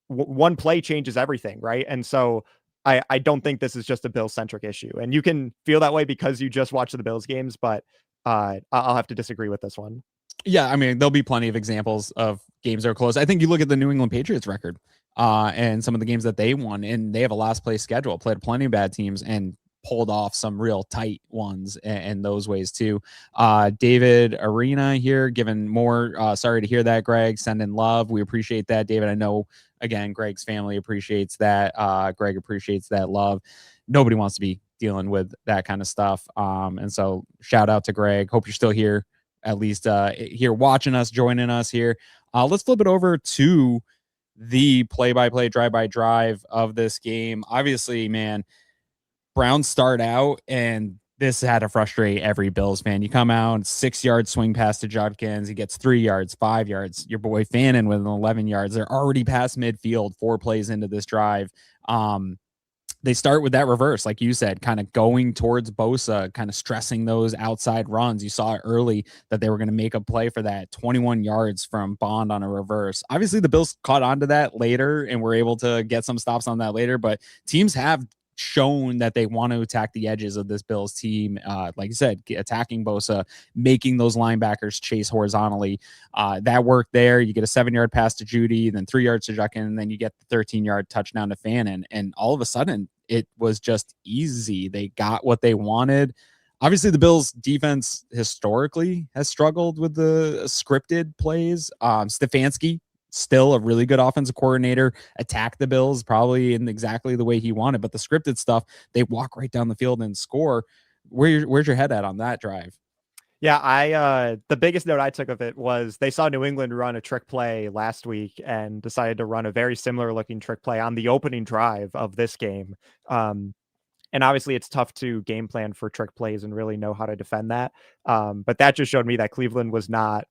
one play changes everything, right? And so I don't think this is just a Bills centric issue, and you can feel that way because you just watch the Bills games, but I'll have to disagree with this one. Yeah, I mean, there'll be plenty of examples of games that are close. I think you look at the New England Patriots record and some of the games that they won, and they have a last place schedule, played plenty of bad teams and pulled off some real tight ones in those ways too. David Arena here, giving more. Sorry to hear that, Greg. Sending love. We appreciate that, David. I know, again, Greg's family appreciates that. Greg appreciates that love. Nobody wants to be dealing with that kind of stuff. And so shout out to Greg. Hope you're still here, at least here watching us, joining us here. Let's flip it over to the play-by-play, drive-by-drive of this game. Obviously, man, Browns start out, and this had to frustrate every Bills fan. You come out, 6-yard swing pass to Judkins. He gets 3 yards, 5 yards. Your boy Fannin with 11 yards. They're already past midfield, 4 plays into this drive. They start with that reverse, like you said, kind of going towards Bosa, kind of stressing those outside runs. You saw it early that they were going to make a play for that 21 yards from Bond on a reverse. Obviously, the Bills caught on to that later and were able to get some stops on that later, but teams have shown that they want to attack the edges of this Bills team. Like you said, attacking Bosa, making those linebackers chase horizontally. That worked there. You get a 7-yard pass to Judy, then 3 yards to Judkins, and then you get the 13-yard touchdown to Fannin. And all of a sudden, it was just easy. They got what they wanted. Obviously, the Bills defense historically has struggled with the scripted plays. Stefanski, still a really good offensive coordinator, attack the Bills probably in exactly the way he wanted, but the scripted stuff, they walk right down the field and score. Where's your head at on that drive? Yeah, the biggest note I took of it was they saw New England run a trick play last week and decided to run a very similar looking trick play on the opening drive of this game. And obviously it's tough to game plan for trick plays and really know how to defend that. But that just showed me that Cleveland was not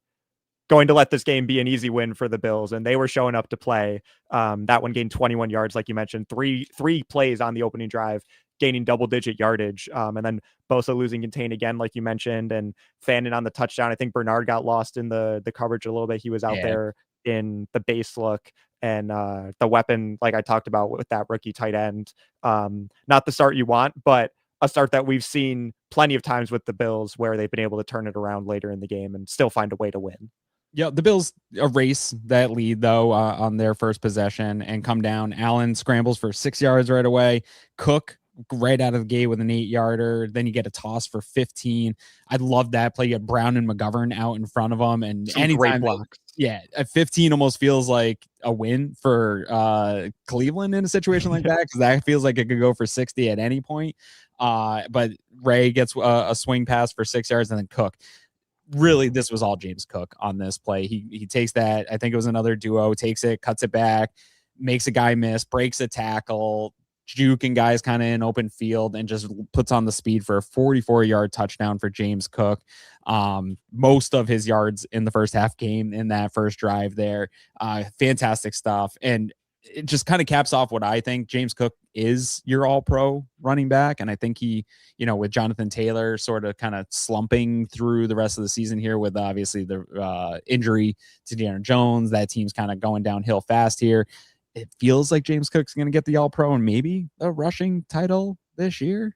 going to let this game be an easy win for the Bills, and they were showing up to play. That one gained 21 yards, like you mentioned, three plays on the opening drive, gaining double-digit yardage, and then Bosa losing contain again, like you mentioned, and Fannin on the touchdown. I think Bernard got lost in the coverage a little bit. He was out there in the base look, and the weapon, like I talked about with that rookie tight end, not the start you want, but a start that we've seen plenty of times with the Bills where they've been able to turn it around later in the game and still find a way to win. Yeah, the Bills erase that lead, though, on their first possession and come down. Allen scrambles for 6 yards right away. Cook right out of the gate with an 8-yarder. Then you get a toss for 15. I love that play. You had Brown and McGovern out in front of them. And anytime, at 15 almost feels like a win for Cleveland in a situation like that, because that feels like it could go for 60 at any point. But Ray gets a swing pass for 6 yards, and then Cook. Really, this was all James Cook on this play. He takes that. I think it was another duo, takes it, cuts it back, makes a guy miss, breaks a tackle, juking guys kind of in open field, and just puts on the speed for a 44-yard touchdown for James Cook. Most of his yards in the first half came in that first drive there. Fantastic stuff. And it just kind of caps off what I think James Cook is your all-pro running back. And I think he, with Jonathan Taylor sort of kind of slumping through the rest of the season here with obviously the injury to De'Aaron Jones, that team's kind of going downhill fast here. It feels like James Cook's going to get the all-pro and maybe a rushing title this year.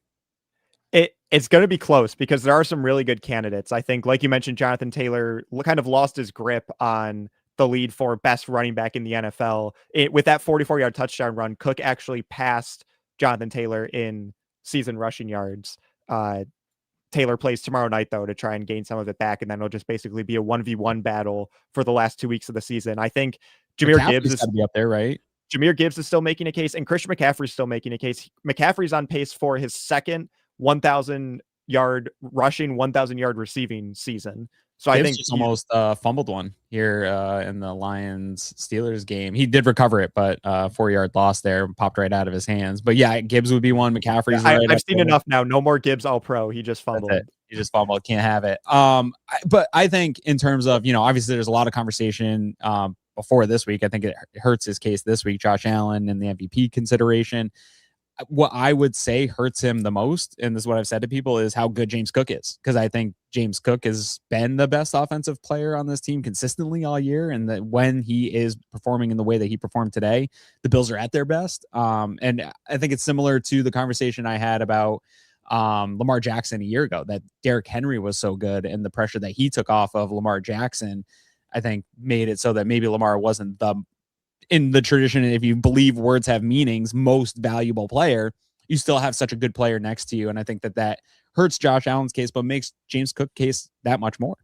It's going to be close because there are some really good candidates. I think, like you mentioned, Jonathan Taylor kind of lost his grip on the lead for best running back in the NFL. With that 44-yard touchdown run, Cook actually passed Jonathan Taylor in season rushing yards. Taylor plays tomorrow night, though, to try and gain some of it back, and then it'll just basically be a 1v1 battle for the last 2 weeks of the season. I think Jahmyr Gibbs is got to be up there, right? Jahmyr Gibbs is still making a case, and Christian McCaffrey's still making a case. McCaffrey's on pace for his second 1,000-yard rushing, 1,000-yard receiving season. So Gibbs I think just almost fumbled one here in the Lions-Steelers game. He did recover it, but 4-yard loss there, popped right out of his hands. But yeah, Gibbs would be one. McCaffrey's I've seen enough now. No more Gibbs all-pro. He just fumbled. He just fumbled. Can't have it. But I think in terms of, obviously there's a lot of conversation before this week. I think it hurts his case this week, Josh Allen and the MVP consideration. What I would say hurts him the most, and this is what I've said to people, is how good James Cook is. Because I think James Cook has been the best offensive player on this team consistently all year. And that when he is performing in the way that he performed today, the Bills are at their best. And I think it's similar to the conversation I had about Lamar Jackson a year ago, that Derrick Henry was so good, and the pressure that he took off of Lamar Jackson, I think made it so that maybe Lamar wasn't in the tradition, if you believe words have meanings, most valuable player. You still have such a good player next to you. And I think that hurts Josh Allen's case, but makes James Cook's case that much more.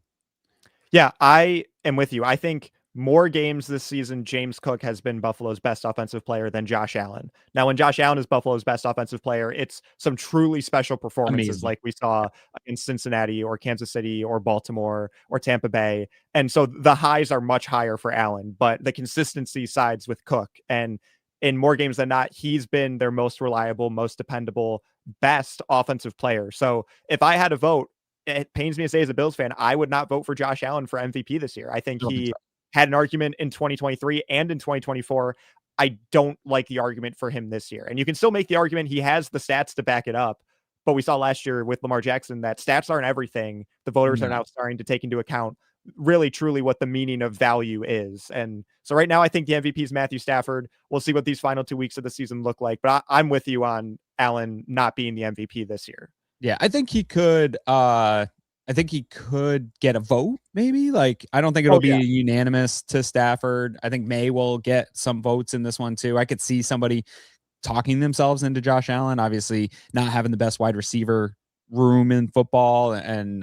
Yeah, I am with you. I think more games this season, James Cook has been Buffalo's best offensive player than Josh Allen. Now, when Josh Allen is Buffalo's best offensive player, it's some truly special performances like we saw in Cincinnati or Kansas City or Baltimore or Tampa Bay. And so the highs are much higher for Allen, but the consistency sides with Cook. And in more games than not, he's been their most reliable, most dependable, best offensive player. So if I had to vote, it pains me to say as a Bills fan, I would not vote for Josh Allen for MVP this year. I think he had an argument in 2023 and in 2024. I don't like the argument for him this year. And you can still make the argument he has the stats to back it up. But we saw last year with Lamar Jackson that stats aren't everything. The voters are now starting to take into account really, truly what the meaning of value is. And so right now, I think the MVP is Matthew Stafford. We'll see what these final 2 weeks of the season look like. But I'm with you on Allen not being the MVP this year. Yeah, I think he could get a vote, maybe. Like, I don't think it'll be unanimous to Stafford. I think May will get some votes in this one too. I could see somebody talking themselves into Josh Allen, obviously not having the best wide receiver room in football, and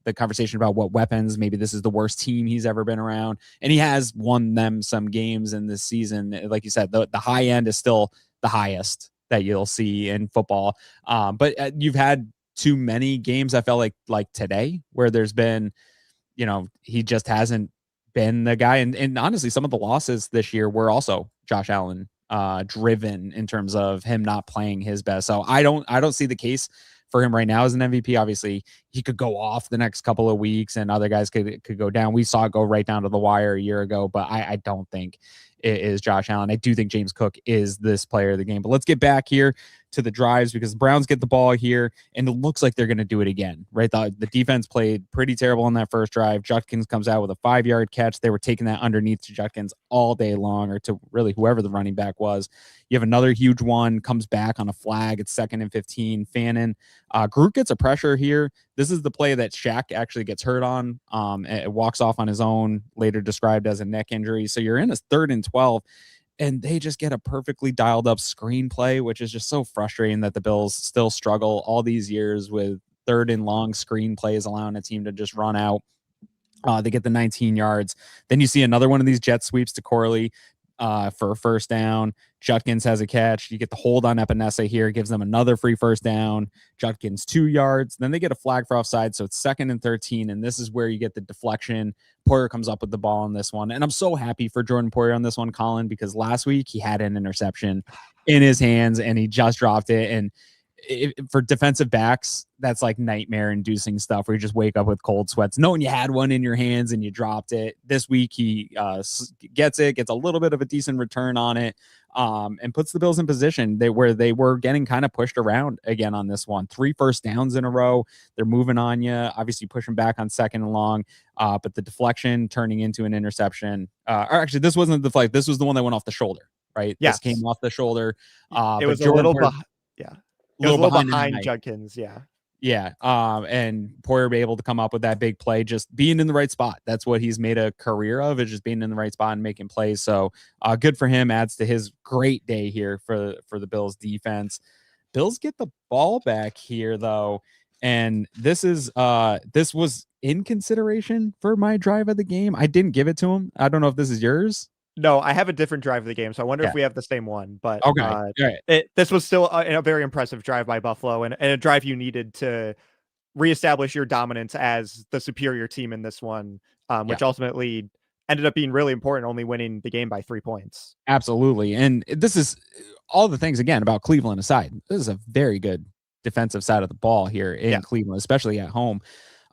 the conversation about what weapons, maybe this is the worst team he's ever been around. And he has won them some games in this season. Like you said, the high end is still the highest that you'll see in football. But you've had too many games, I felt like today, where there's been, he just hasn't been the guy. And honestly, some of the losses this year were also Josh Allen driven in terms of him not playing his best. So I don't see the case for him right now as an MVP. Obviously, he could go off the next couple of weeks and other guys could go down. We saw it go right down to the wire a year ago, but I don't think it is Josh Allen. I do think James Cook is this player of the game. But let's get back here to the drives, because the Browns get the ball here, and it looks like they're going to do it again, right? The defense played pretty terrible on that first drive. Judkins comes out with a 5-yard catch. They were taking that underneath to Judkins all day long, or to really whoever the running back was. You have another huge one, comes back on a flag. It's 2nd and 15. Fannin. Groot gets a pressure here. This is the play that Shaq actually gets hurt on. It walks off on his own, later described as a neck injury. So you're in a 3rd and 12. And they just get a perfectly dialed up screenplay, which is just so frustrating that the Bills still struggle all these years with 3rd and long screenplays, allowing a team to just run out. They get the 19 yards. Then you see another one of these jet sweeps to Corley for a first down. Judkins has a catch. You get the hold on Epinesa here, gives them another free first down. Judkins 2 yards. Then they get a flag for offside, so it's 2nd and 13, and this is where you get the deflection. Poyer comes up with the ball on this one, and I'm so happy for Jordan Poyer on this one, Colin, because last week he had an interception in his hands, and he just dropped it, and for defensive backs, that's like nightmare inducing stuff where you just wake up with cold sweats knowing you had one in your hands and you dropped it. This week he gets a little bit of a decent return on it, and puts the Bills in position where they were getting kind of pushed around again on this one. 3 first downs in a row. They're moving on you, obviously pushing back on 2nd and long, but the deflection turning into an interception. Or actually, this wasn't the deflect. This was the one that went off the shoulder, right? Yes. This came off the shoulder. It was a little behind Judkins, yeah. Yeah. And Poyer be able to come up with that big play, just being in the right spot. That's what he's made a career of, is just being in the right spot and making plays. So good for him. Adds to his great day here for the Bills defense. Bills get the ball back here though. And this was in consideration for my drive of the game. I didn't give it to him. I don't know if this is yours. No, I have a different drive of the game, so I wonder if we have the same one. But okay, this was still a very impressive drive by Buffalo, and a drive you needed to reestablish your dominance as the superior team in this one, which ultimately ended up being really important, only winning the game by 3 points. Absolutely. And this is all the things, again, about Cleveland aside. This is a very good defensive side of the ball here in Cleveland, especially at home.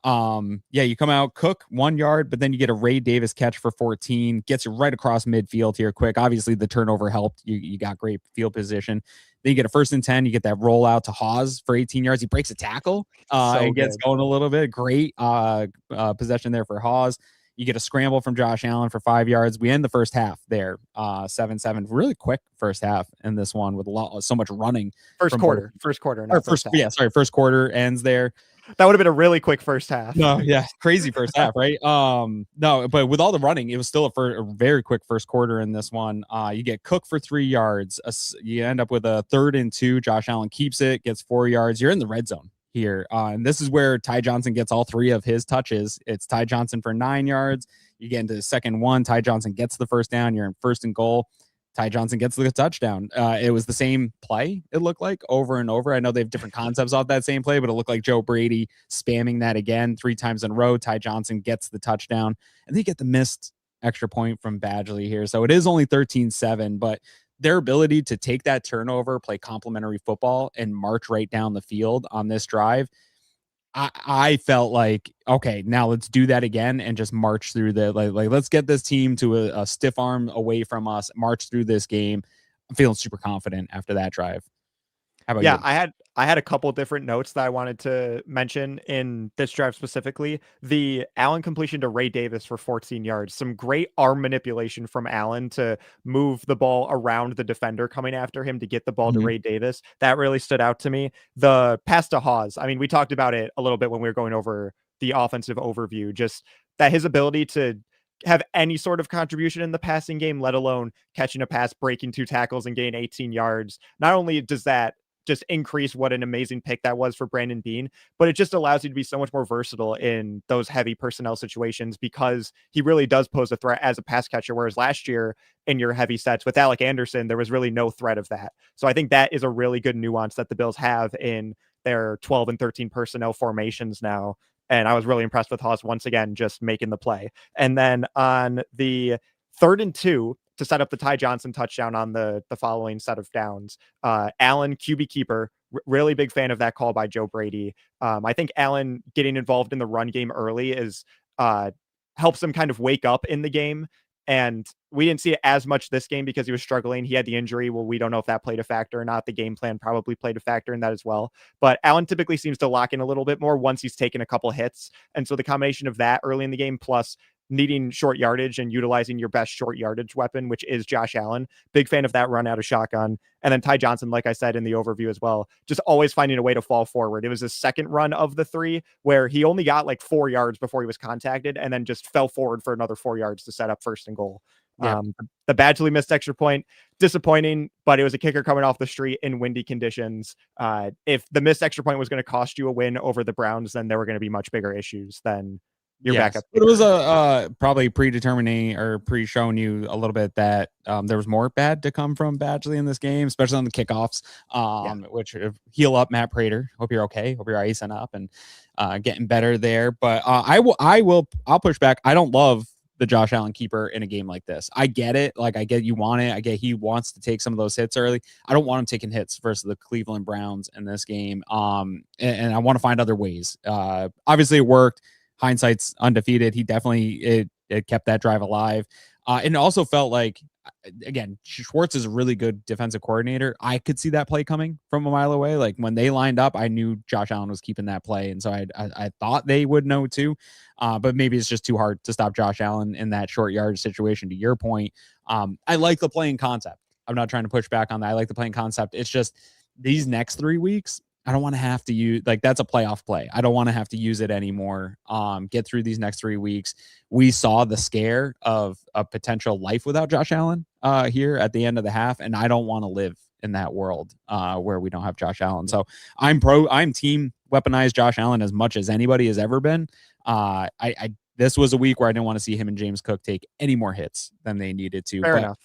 You come out, Cook 1 yard, but then you get a Ray Davis catch for 14, gets you right across midfield here quick. Obviously the turnover helped. You got great field position. Then you get a 1st and 10, you get that rollout to Hawes for 18 yards. He breaks a tackle and gets going a little bit. Great possession there for Hawes. You get a scramble from Josh Allen for 5 yards. We end the first half there, 7-7. Really quick first half in this one with so much running. First quarter. First quarter ends there. That would have been a really quick first half. No, yeah, crazy first half, right? No, but with all the running, it was still a very quick first quarter in this one. You get Cook for 3 yards. You end up with a 3rd and 2. Josh Allen keeps it, gets 4 yards. You're in the red zone here. And this is where Ty Johnson gets all 3 of his touches. It's Ty Johnson for 9 yards. You get into the 2nd one. Ty Johnson gets the first down. You're in 1st and goal. Ty Johnson gets the touchdown. It was the same play, it looked like, over and over. I know they have different concepts off that same play, but it looked like Joe Brady spamming that again 3 times in a row. Ty Johnson gets the touchdown, and they get the missed extra point from Badgley here. So it is only 13-7, but their ability to take that turnover, play complementary football, and march right down the field on this drive, I felt like, okay, now let's do that again and just march through let's get this team to a stiff arm away from us, march through this game. I'm feeling super confident after that drive. How about you? I had a couple different notes that I wanted to mention in this drive specifically. The Allen completion to Ray Davis for 14 yards. Some great arm manipulation from Allen to move the ball around the defender coming after him to get the ball to Ray Davis. That really stood out to me. The pass to Hawes, I mean, we talked about it a little bit when we were going over the offensive overview, just that his ability to have any sort of contribution in the passing game, let alone catching a pass, breaking 2 tackles and gain 18 yards. Not only does that just increase what an amazing pick that was for Brandon Beane, but it just allows you to be so much more versatile in those heavy personnel situations because he really does pose a threat as a pass catcher. Whereas last year in your heavy sets with Alec Anderson, there was really no threat of that. So I think that is a really good nuance that the Bills have in their 12 and 13 personnel formations now. And I was really impressed with Hawes once again, just making the play. And then on the 3rd and 2, to set up the Ty Johnson touchdown on the following set of downs. Allen, QB keeper, really big fan of that call by Joe Brady. I think Allen getting involved in the run game early helps him kind of wake up in the game. And we didn't see it as much this game because he was struggling. He had the injury. Well, we don't know if that played a factor or not. The game plan probably played a factor in that as well. But Allen typically seems to lock in a little bit more once he's taken a couple hits. And so the combination of that early in the game plus needing short yardage and utilizing your best short yardage weapon, which is Josh Allen. Big fan of that run out of shotgun. And then Ty Johnson, like I said in the overview as well, just always finding a way to fall forward. It was his 2nd run of the 3 where he only got like 4 yards before he was contacted and then just fell forward for another 4 yards to set up 1st and goal. Yeah. The Badgley missed extra point, disappointing, but it was a kicker coming off the street in windy conditions. If the missed extra point was going to cost you a win over the Browns, then there were going to be much bigger issues than your backup But it was kicker. a probably predetermining or pre-showing you a little bit that there was more bad to come from Badgley in this game, especially on the kickoffs, which heal up Matt Prater. Hope you're okay. Hope you're icing up and getting better there. But I'll push back. I don't love the Josh Allen keeper in a game like this. I get it. Like, I get you want it. I get he wants to take some of those hits early. I don't want him taking hits versus the Cleveland Browns in this game. And I want to find other ways. Obviously it worked. Hindsight's undefeated. He definitely it kept that drive alive. And it also felt like, again, Schwartz is a really good defensive coordinator. I could see that play coming from a mile away. Like, when they lined up, I knew Josh Allen was keeping that play, and so I thought they would know too. But maybe it's just too hard to stop Josh Allen in that short yardage situation. To your point, I like the playing concept. I'm not trying to push back on that. I like the playing concept. It's just these next 3 weeks, I don't want to have to use, like, that's a playoff play. I don't want to have to use it anymore. Get through these next 3 weeks. We saw the scare of a potential life without Josh Allen here at the end of the half, and I don't want to live in that world where we don't have Josh Allen. So I'm team weaponize Josh Allen as much as anybody has ever been. This was a week where I didn't want to see him and James Cook take any more hits than they needed to. Fair enough.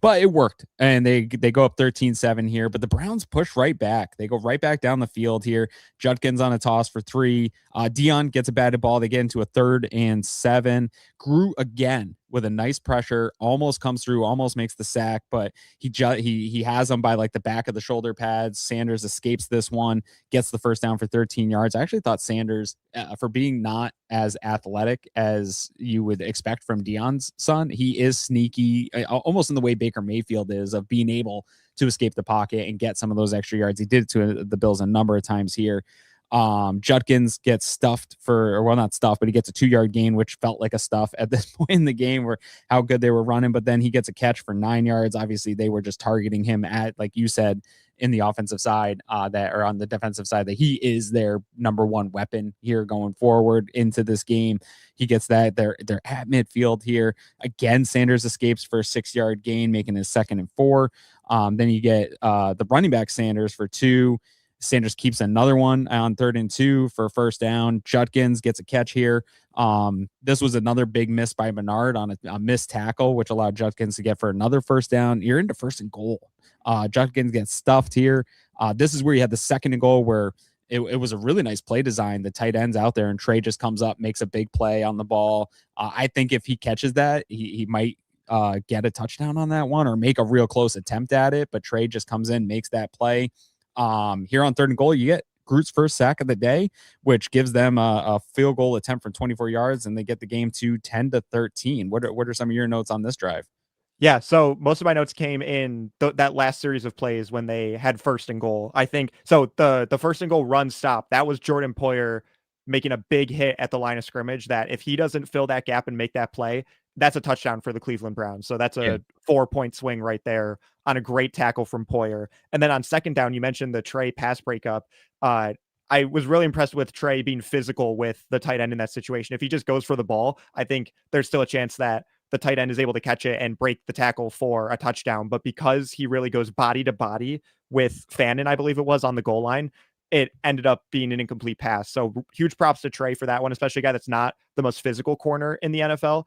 But it worked, and they go up 13-7 here, but the Browns push right back. They go right back down the field here. Judkins on a toss for 3. Dion gets a batted ball. They get into a 3rd and 7. Grew again with a nice pressure, almost comes through, almost makes the sack, but he has them by like the back of the shoulder pads. Sanders escapes this one, gets the first down for 13 yards. I actually thought Sanders, for being not as athletic as you would expect from Dion's son, he is sneaky, almost in the way Baker Mayfield is, of being able to escape the pocket and get some of those extra yards. He did it to the Bills a number of times here. Judkins gets stuffed not stuffed, but he gets a 2-yard gain, which felt like a stuff at this point in the game, where how good they were running. But then he gets a catch for 9 yards. Obviously, they were just targeting him at, like you said, in the offensive side, or on the defensive side, that he is their number one weapon here going forward into this game. He gets that. They're at midfield here. Again, Sanders escapes for a 6-yard gain, making his 2nd and 4. Then you get the running back Sanders for 2. Sanders keeps another one on 3rd and 2 for first down. Judkins gets a catch here. This was another big miss by Menard on a missed tackle, which allowed Judkins to get for another first down. You're into 1st and goal. Judkins gets stuffed here. This is where you had the 2nd and goal, where it was a really nice play design. The tight end's out there, and Trey just comes up, makes a big play on the ball. I think if he catches that, he might get a touchdown on that one, or make a real close attempt at it. But Trey just comes in, makes that play. Here on 3rd and goal, you get Groot's first sack of the day, which gives them a field goal attempt from 24 yards, and they get the game to 10-13. What are some of your notes on this drive? Yeah, so most of my notes came in that last series of plays when they had 1st and goal. I think so. The 1st and goal run stop, that was Jordan Poyer making a big hit at the line of scrimmage, that if he doesn't fill that gap and make that play, that's a touchdown for the Cleveland Browns. So that's a 4-point swing right there on a great tackle from Poyer. And then on 2nd down, you mentioned the Trey pass breakup. I was really impressed with Trey being physical with the tight end in that situation. If he just goes for the ball, I think there's still a chance that the tight end is able to catch it and break the tackle for a touchdown. But because he really goes body to body with Fannin, I believe it was, on the goal line, it ended up being an incomplete pass. So huge props to Trey for that one, especially a guy that's not the most physical corner in the NFL.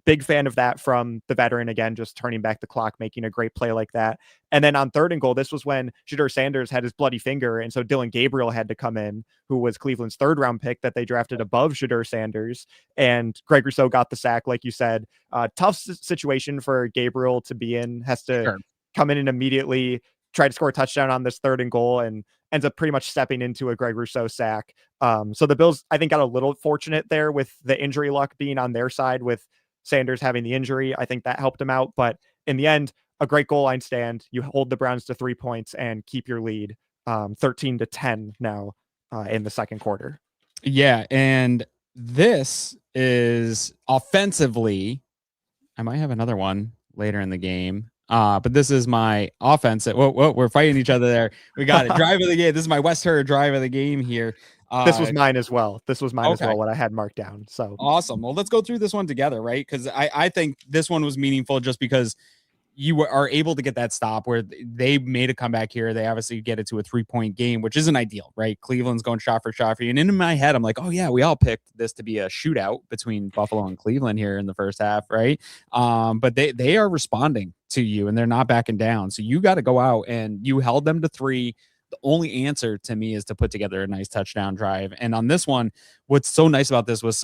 Big fan of that from the veteran, again, just turning back the clock, making a great play like that. And then on 3rd and goal, this was when Shedeur Sanders had his bloody finger. And so Dylan Gabriel had to come in, who was Cleveland's 3rd round pick that they drafted above Shedeur Sanders. And Greg Rousseau got the sack, like you said. Tough situation for Gabriel to be in, has to come in and immediately try to score a touchdown on this 3rd and goal, and ends up pretty much stepping into a Greg Rousseau sack. So the Bills, I think, got a little fortunate there with the injury luck being on their side, with Sanders having the injury. I think that helped him out. But in the end, a great goal line stand. You hold the Browns to 3 points and keep your lead 13-10 now in the 2nd quarter. Yeah, and this is offensively, I might have another one later in the game. But this is my offense. Whoa, we're fighting each other there. We got it. Drive of the game. This is my West Herr drive of the game here. This was mine as well. What I had marked down. So awesome. Well, let's go through this one together, right? Because I think this one was meaningful just because you are able to get that stop where they made a comeback here. They obviously get it to a 3-point game, which isn't ideal, right? Cleveland's going shot for shot for you. And in my head, I'm like, oh yeah, we all picked this to be a shootout between Buffalo and Cleveland here in the first half, right? But they are responding to you and they're not backing down. So you got to go out, and you held them to 3. The only answer to me is to put together a nice touchdown drive. And on this one, what's so nice about this was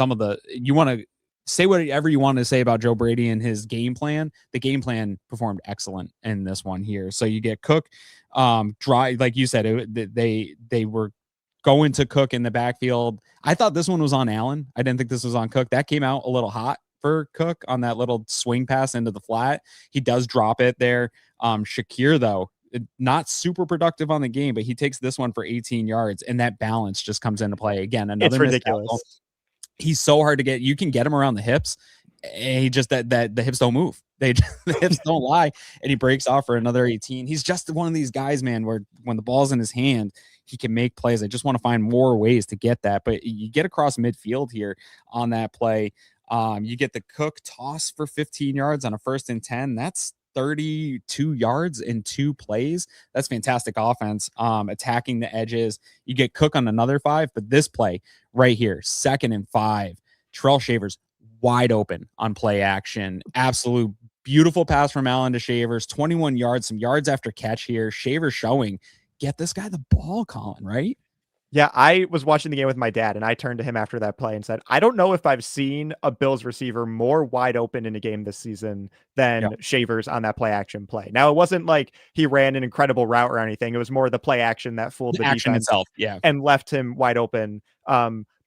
you want to say whatever you want to say about Joe Brady and his game plan. The game plan performed excellent in this one here. So you get Cook, dry, like you said, they were going to Cook in the backfield. I thought this one was on Allen. I didn't think this was on Cook. That came out a little hot for Cook on that little swing pass into the flat. He does drop it there. Shakir, though, not super productive on the game, but he takes this one for 18 yards, and that balance just comes into play again. Another It's ridiculous. He's so hard to get. You can get him around the hips. And he just that the hips don't move. The hips don't lie, and he breaks off for another 18. He's just one of these guys, man, where when the ball's in his hand, he can make plays. I just want to find more ways to get that. But you get across midfield here on that play. You get the Cook toss for 15 yards on a 1st and 10. That's 32 yards in 2 plays. That's fantastic offense. Attacking the edges. You get Cook on another 5, but this play right here, 2nd and 5, Terrell Shavers wide open on play action. Absolute beautiful pass from Allen to Shavers, 21 yards, some yards after catch here. Shavers showing, get this guy the ball, Colin, right? Yeah, I was watching the game with my dad, and I turned to him after that play and said, I don't know if I've seen a Bills receiver more wide open in a game this season than Shavers on that play action play. Now, it wasn't like he ran an incredible route or anything. It was more the play action that fooled the action defense itself, and left him wide open.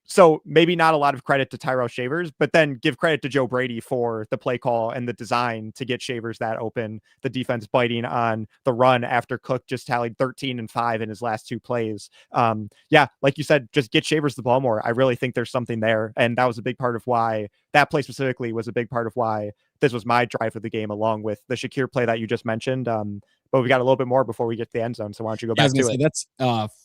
So maybe not a lot of credit to Tyrell Shavers, but then give credit to Joe Brady for the play call and the design to get Shavers that open, the defense biting on the run after Cook just tallied 13 and 5 in his last 2 plays. Yeah, like you said, just get Shavers the ball more. I really think there's something there. And that was a big part of why that play specifically was a big part of why this was my drive of the game, along with the Shakir play that you just mentioned. But we got a little bit more before we get to the end zone. So why don't you go back to it? That's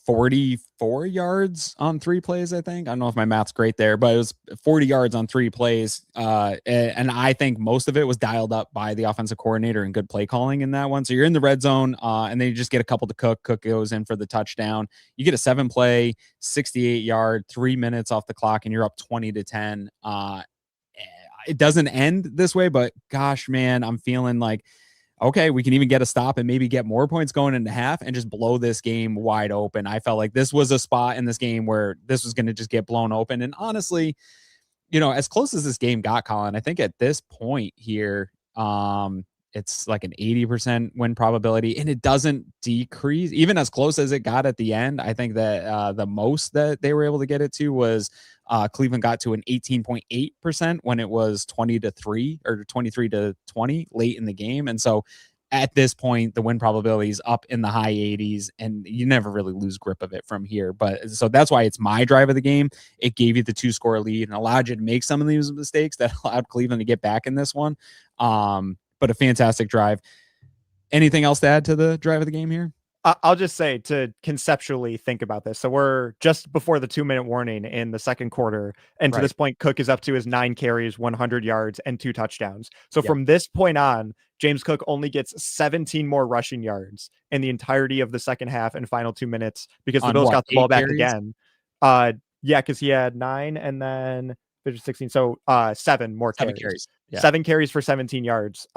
44 yards on 3 plays, I think. I don't know if my math's great there, but it was 40 yards on 3 plays. And I think most of it was dialed up by the offensive coordinator and good play calling in that one. So you're in the red zone, and then you just get a couple to Cook. Cook goes in for the touchdown. You get a 7-play, 68-yard, 3 minutes off the clock, and you're up 20-10. It doesn't end this way, but gosh, man, I'm feeling like, okay, we can even get a stop and maybe get more points going into half and just blow this game wide open. I felt like this was a spot in this game where this was going to just get blown open. And honestly, as close as this game got, Colin, I think at this point here, it's like an 80% win probability, and it doesn't decrease even as close as it got at the end. I think that the most that they were able to get it to was Cleveland got to an 18.8% when it was 20-3 or 23-20 late in the game. And so at this point, the win probability is up in the high 80s, and you never really lose grip of it from here. But so that's why it's my drive of the game. It gave you the 2-score lead and allowed you to make some of these mistakes that allowed Cleveland to get back in this one. But a fantastic drive. Anything else to add to the drive of the game here? I'll just say to conceptually think about this. So we're just before the 2-minute warning in the second quarter. And to this point, Cook is up to his 9 carries, 100 yards, and 2 touchdowns. So from this point on, James Cook only gets 17 more rushing yards in the entirety of the second half and final 2 minutes because the Bills got the ball back again. Because he had 9 and then 16. So 7 more carries. 7 carries for 17 yards.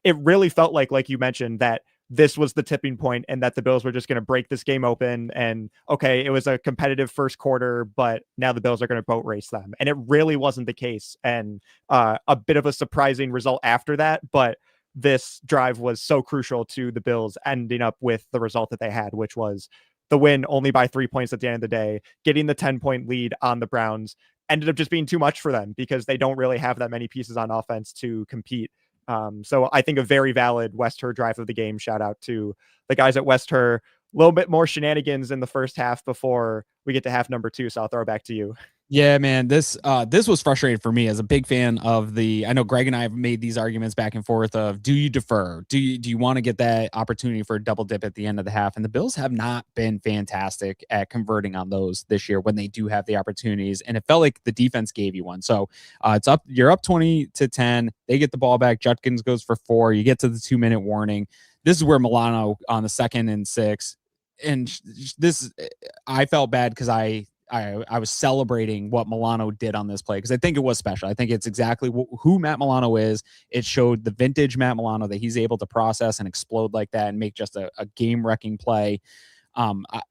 It really felt like you mentioned, that this was the tipping point and that the Bills were just going to break this game open. And okay, it was a competitive first quarter, but now the Bills are going to boat race them. And it really wasn't the case. And a bit of a surprising result after that. But this drive was so crucial to the Bills ending up with the result that they had, which was the win only by 3 points at the end of the day. Getting the 10-point lead on the Browns ended up just being too much for them because they don't really have that many pieces on offense to compete. So I think a very valid West Herr drive of the game. Shout out to the guys at West Herr. A little bit more shenanigans in the first half before we get to half number 2. So I'll throw it back to you. Yeah, man, this was frustrating for me as a big fan of the. I know Greg and I have made these arguments back and forth of, do you defer? Do you want to get that opportunity for a double dip at the end of the half? And the Bills have not been fantastic at converting on those this year when they do have the opportunities. And it felt like the defense gave you one. So it's up. You're up 20-10. They get the ball back. Judkins goes for 4. You get to the 2-minute warning. This is where Milano on the 2nd and 6. And this, I felt bad because I was celebrating what Milano did on this play because I think it was special. I think it's exactly who Matt Milano is. It showed the vintage Matt Milano that he's able to process and explode like that and make just a game-wrecking play.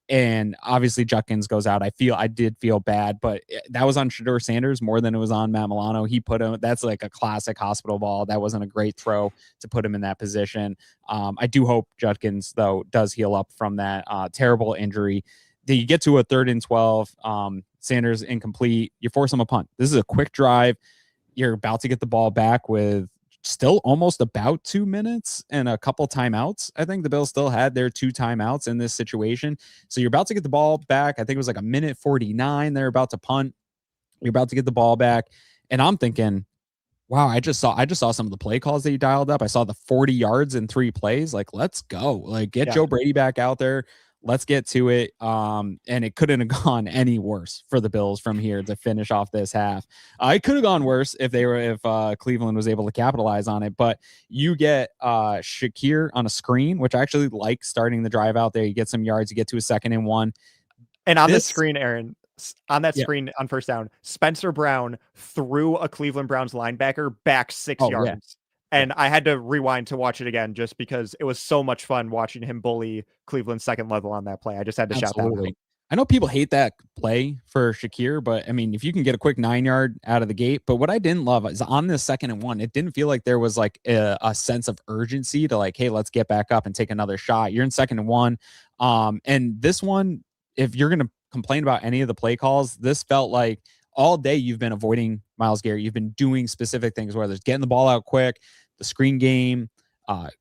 And obviously Judkins goes out. I did feel bad, but that was on Shedeur Sanders more than it was on Matt Milano. He put him, that's like a classic hospital ball. That wasn't a great throw to put him in that position. I do hope Judkins, though, does heal up from that terrible injury. You get to a 3rd and 12, Sanders incomplete. You force him a punt. This is a quick drive. You're about to get the ball back with still almost about 2 minutes and a couple timeouts. I think the Bills still had their 2 timeouts in this situation. So you're about to get the ball back. I think it was like 1:49. They're about to punt. You're about to get the ball back. And I'm thinking, wow, I just saw some of the play calls that you dialed up. I saw the 40 yards in 3 plays. Like, let's go. Like, get Joe Brady back out there. Let's get to it. And it couldn't have gone any worse for the Bills from here to finish off this half. It could have gone worse if Cleveland was able to capitalize on it. But you get Shakir on a screen, which I actually like starting the drive out there. You get some yards. You get to a 2nd and 1. And on this screen, Aaron, on that screen on first down, Spencer Brown threw a Cleveland Browns linebacker back 6 yards. Yeah. And I had to rewind to watch it again just because it was so much fun watching him bully Cleveland's second level on that play. I just had to shout that out. I know people hate that play for Shakir, but I mean, if you can get a quick 9-yard out of the gate, but what I didn't love is on this 2nd and 1, it didn't feel like there was like a sense of urgency to like, hey, let's get back up and take another shot. You're in 2nd and 1. And this one, if you're going to complain about any of the play calls, this felt like all day you've been avoiding Myles Garrett. You've been doing specific things, whether it's getting the ball out quick, the screen game,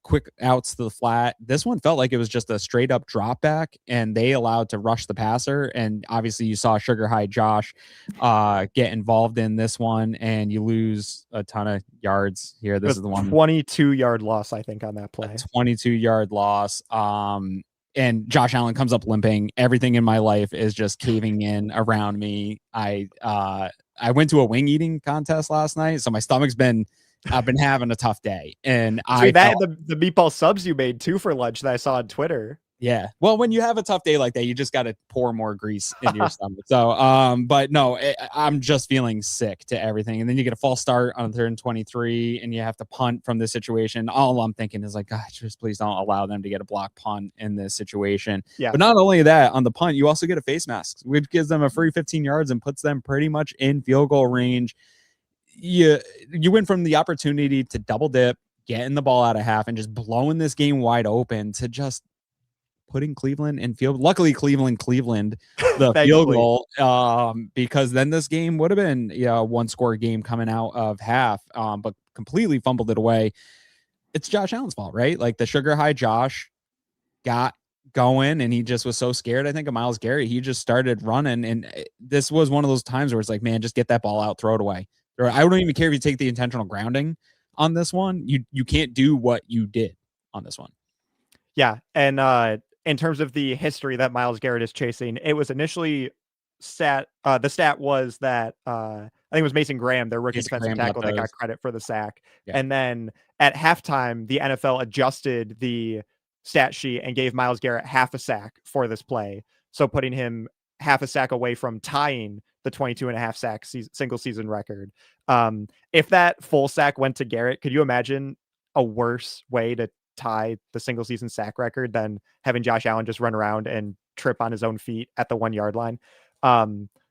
quick outs to the flat. This one felt like it was just a straight up drop back and they allowed to rush the passer. And obviously you saw Sugar High Josh get involved in this one and you lose a ton of yards here. This is the one 22-yard loss, I think, on that play. 22-yard loss. And Josh Allen comes up limping. Everything in my life is just caving in around me. I went to a wing eating contest last night, so my stomach's been I've been having a tough day. And the meatball subs you made too for lunch that I saw on Twitter. Yeah. Well, when you have a tough day like that, you just got to pour more grease in your stomach. So, but no, I'm just feeling sick to everything. And then you get a false start on 3rd and 23 and you have to punt from this situation. All I'm thinking is like, God, just please don't allow them to get a block punt in this situation. Yeah. But not only that, on the punt, you also get a face mask, which gives them a free 15 yards and puts them pretty much in field goal range. You went from the opportunity to double dip, getting the ball out of half and just blowing this game wide open to just putting Cleveland in field. Luckily, Cleveland the field goal, because then this game would have been a 1-score game coming out of half, but completely fumbled it away. It's Josh Allen's fault, right? Like the Sugar High Josh got going and he just was so scared, I think, of Myles Garrett. He just started running, and this was one of those times where it's like, man, just get that ball out, throw it away. I don't even care if you take the intentional grounding on this one. You can't do what you did on this one. Yeah, and in terms of the history that Myles Garrett is chasing, it was initially the stat was that I think it was Mason Graham, their rookie defensive tackle, that got credit for the sack. Yeah. And then at halftime, the NFL adjusted the stat sheet and gave Myles Garrett half a sack for this play. So putting him half a sack away from tying the 22.5 sack single season record. If that full sack went to Garrett, could you imagine a worse way to tie the single season sack record than having Josh Allen just run around and trip on his own feet at the 1-yard line?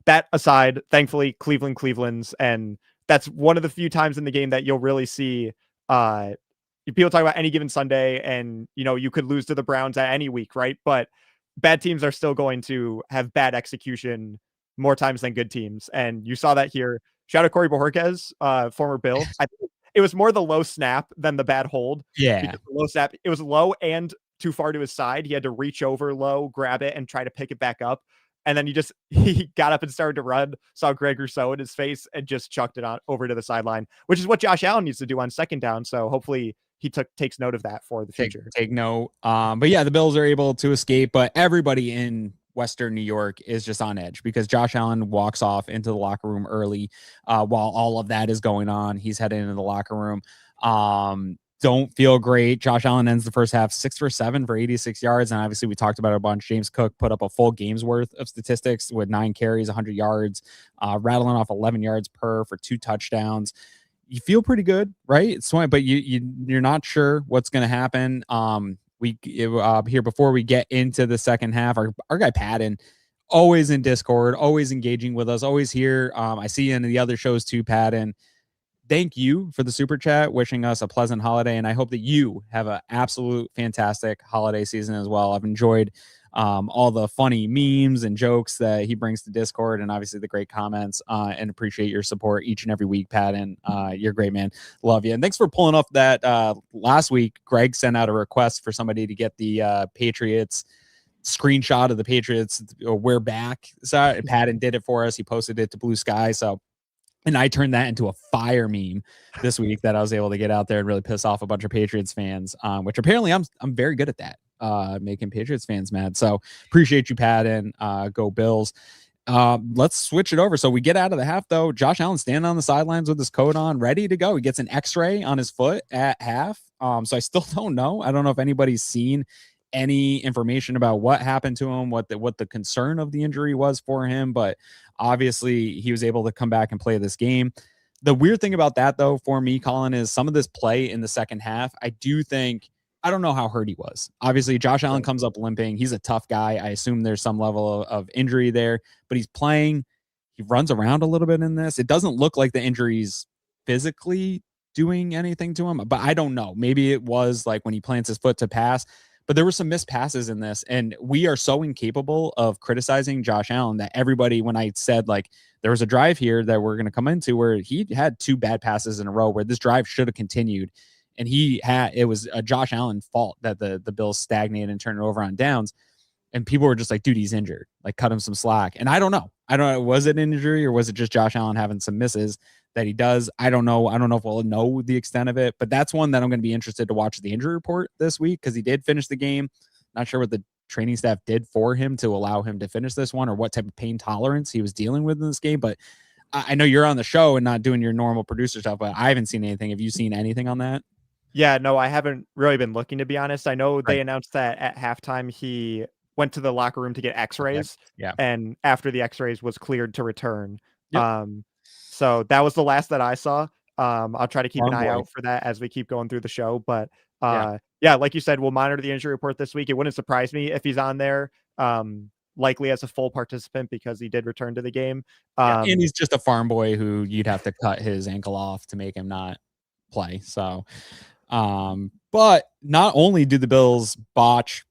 That aside, thankfully, Cleveland's, and that's one of the few times in the game that you'll really see people talk about any given Sunday, and you could lose to the Browns at any week, right? But bad teams are still going to have bad execution more times than good teams. And you saw that here. Shout out Corey Bojorquez, former Bill. I think it was more the low snap than the bad hold. Yeah. Because the low snap, it was low and too far to his side. He had to reach over low, grab it, and try to pick it back up. And then he got up and started to run, saw Greg Rousseau in his face, and just chucked it on over to the sideline, which is what Josh Allen needs to do on second down. So hopefully he takes note of that for the future. Take note. But yeah, the Bills are able to escape, but everybody in Western New York is just on edge because Josh Allen walks off into the locker room early while all of that is going on. He's heading into the locker room. Don't feel great. Josh Allen ends the first half 6 for 7 for 86 yards. And obviously we talked about it a bunch. James Cook put up a full game's worth of statistics with 9 carries, 100 yards, rattling off 11 yards per for 2 touchdowns. You feel pretty good, right? But you're not sure what's going to happen. Here before we get into the second half, our guy Patton, always in Discord, always engaging with us, always here. I see you in the other shows too, Patton. Thank you for the super chat, wishing us a pleasant holiday, and I hope that you have an absolute fantastic holiday season as well. I've enjoyed all the funny memes and jokes that he brings to Discord, and obviously the great comments, and appreciate your support each and every week, Patton. You're great, man. Love you. And thanks for pulling up that last week. Greg sent out a request for somebody to get the Patriots screenshot of the Patriots "We're back." So Patton did it for us. He posted it to Blue Sky. And I turned that into a fire meme this week that I was able to get out there and really piss off a bunch of Patriots fans, which apparently I'm very good at that, making Patriots fans mad. So appreciate you, Patton. Go Bills. Let's switch it over. So we get out of the half, though. Josh Allen standing on the sidelines with his coat on, ready to go. He gets an X-ray on his foot at half. So I still don't know. I don't know if anybody's seen any information about what happened to him, what the concern of the injury was for him, but obviously he was able to come back and play this game. The weird thing about that, though, for me, Colin, is some of this play in the second half. I don't know how hurt he was. Obviously, Josh Allen comes up limping. He's a tough guy. I assume there's some level of injury there, but he's playing. He runs around a little bit in this. It doesn't look like the injury's physically doing anything to him, but I don't know. Maybe it was like when he plants his foot to pass. But there were some missed passes in this, and we are so incapable of criticizing Josh Allen that everybody, when I said like there was a drive here that we're going to come into where he had 2 bad passes in a row where this drive should have continued, and it was a Josh Allen fault that the Bills stagnated and turned it over on downs, and people were just like, dude, he's injured, like cut him some slack. And I don't know, was it an injury or was it just Josh Allen having some misses that he does? I don't know if we'll know the extent of it, but that's one that I'm going to be interested to watch the injury report this week, because he did finish the game. Not sure what the training staff did for him to allow him to finish this one, or what type of pain tolerance he was dealing with in this game. But I know you're on the show and not doing your normal producer stuff, but I haven't seen anything. Have you seen anything on that? Yeah, no, I haven't really been looking, to be honest. I know they announced that at halftime he went to the locker room to get X-rays, and after the X-rays was cleared to return. Yep. So that was the last that I saw. I'll try to keep an eye out for that as we keep going through the show. But yeah, like you said, we'll monitor the injury report this week. It wouldn't surprise me if he's on there, likely as a full participant, because he did return to the game. And he's just a farm boy who you'd have to cut his ankle off to make him not play. So, but not only do the Bills botch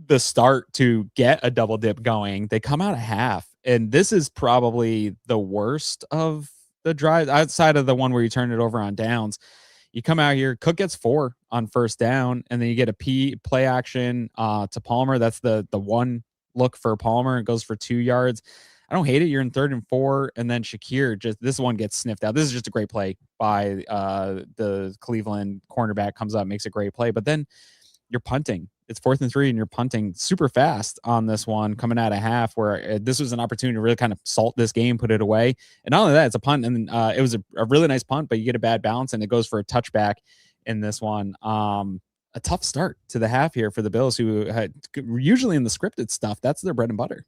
the start to get a double dip going, they come out at half, and this is probably the worst of the drive outside of the one where you turn it over on downs. You come out here, Cook gets 4 on first down, and then you get a play action to Palmer. That's the one look for Palmer. It goes for 2 yards. I don't hate it. You're in 3rd and 4, and then Shakir, just this one gets sniffed out. This is just a great play by the Cleveland cornerback. Comes up, makes a great play, but then you're punting. It's 4th and 3, and you're punting super fast on this one coming out of half, where this was an opportunity to really kind of salt this game, put it away. And not only that, it's a punt, and it was a really nice punt, but you get a bad bounce, and it goes for a touchback in this one. A tough start to the half here for the Bills, who had usually in the scripted stuff, that's their bread and butter.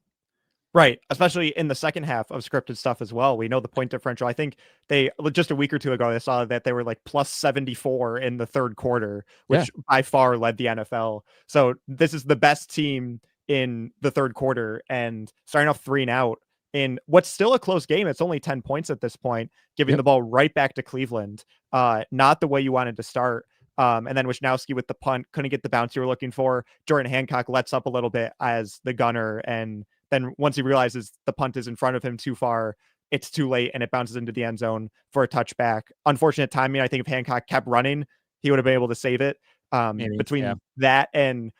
Right, especially in the second half of scripted stuff as well. We know the point differential. I think they just a week or two ago, I saw that they were like plus 74 in the third quarter, which by far led the NFL. So this is the best team in the third quarter, and starting off 3-and-out in what's still a close game. It's only 10 points at this point, giving the ball right back to Cleveland. Not the way you wanted to start. And then Wisnowski with the punt, couldn't get the bounce you were looking for. Jordan Hancock lets up a little bit as the gunner, and then once he realizes the punt is in front of him too far, it's too late, and it bounces into the end zone for a touchback. Unfortunate timing. I think if Hancock kept running, he would have been able to save it. Between that and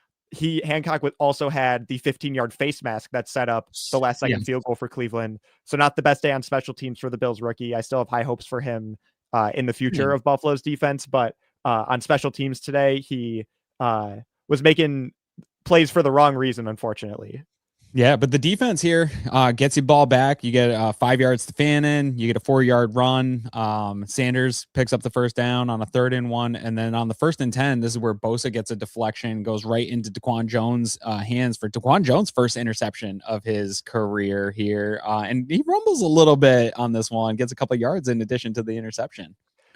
Hancock also had the 15-yard face mask that set up the last Yeah. second field goal for Cleveland. So not the best day on special teams for the Bills rookie. I still have high hopes for him in the future of Buffalo's defense, but on special teams today, he was making plays for the wrong reason, unfortunately. Yeah, but the defense here gets you ball back. You get 5 yards to Fannin. You get a 4-yard run. Sanders picks up the first down on a 3rd and 1. And then on the 1st and 10, this is where Bosa gets a deflection, goes right into Daquan Jones' hands for Daquan Jones' first interception of his career here. And he rumbles a little bit on this one, gets a couple yards in addition to the interception.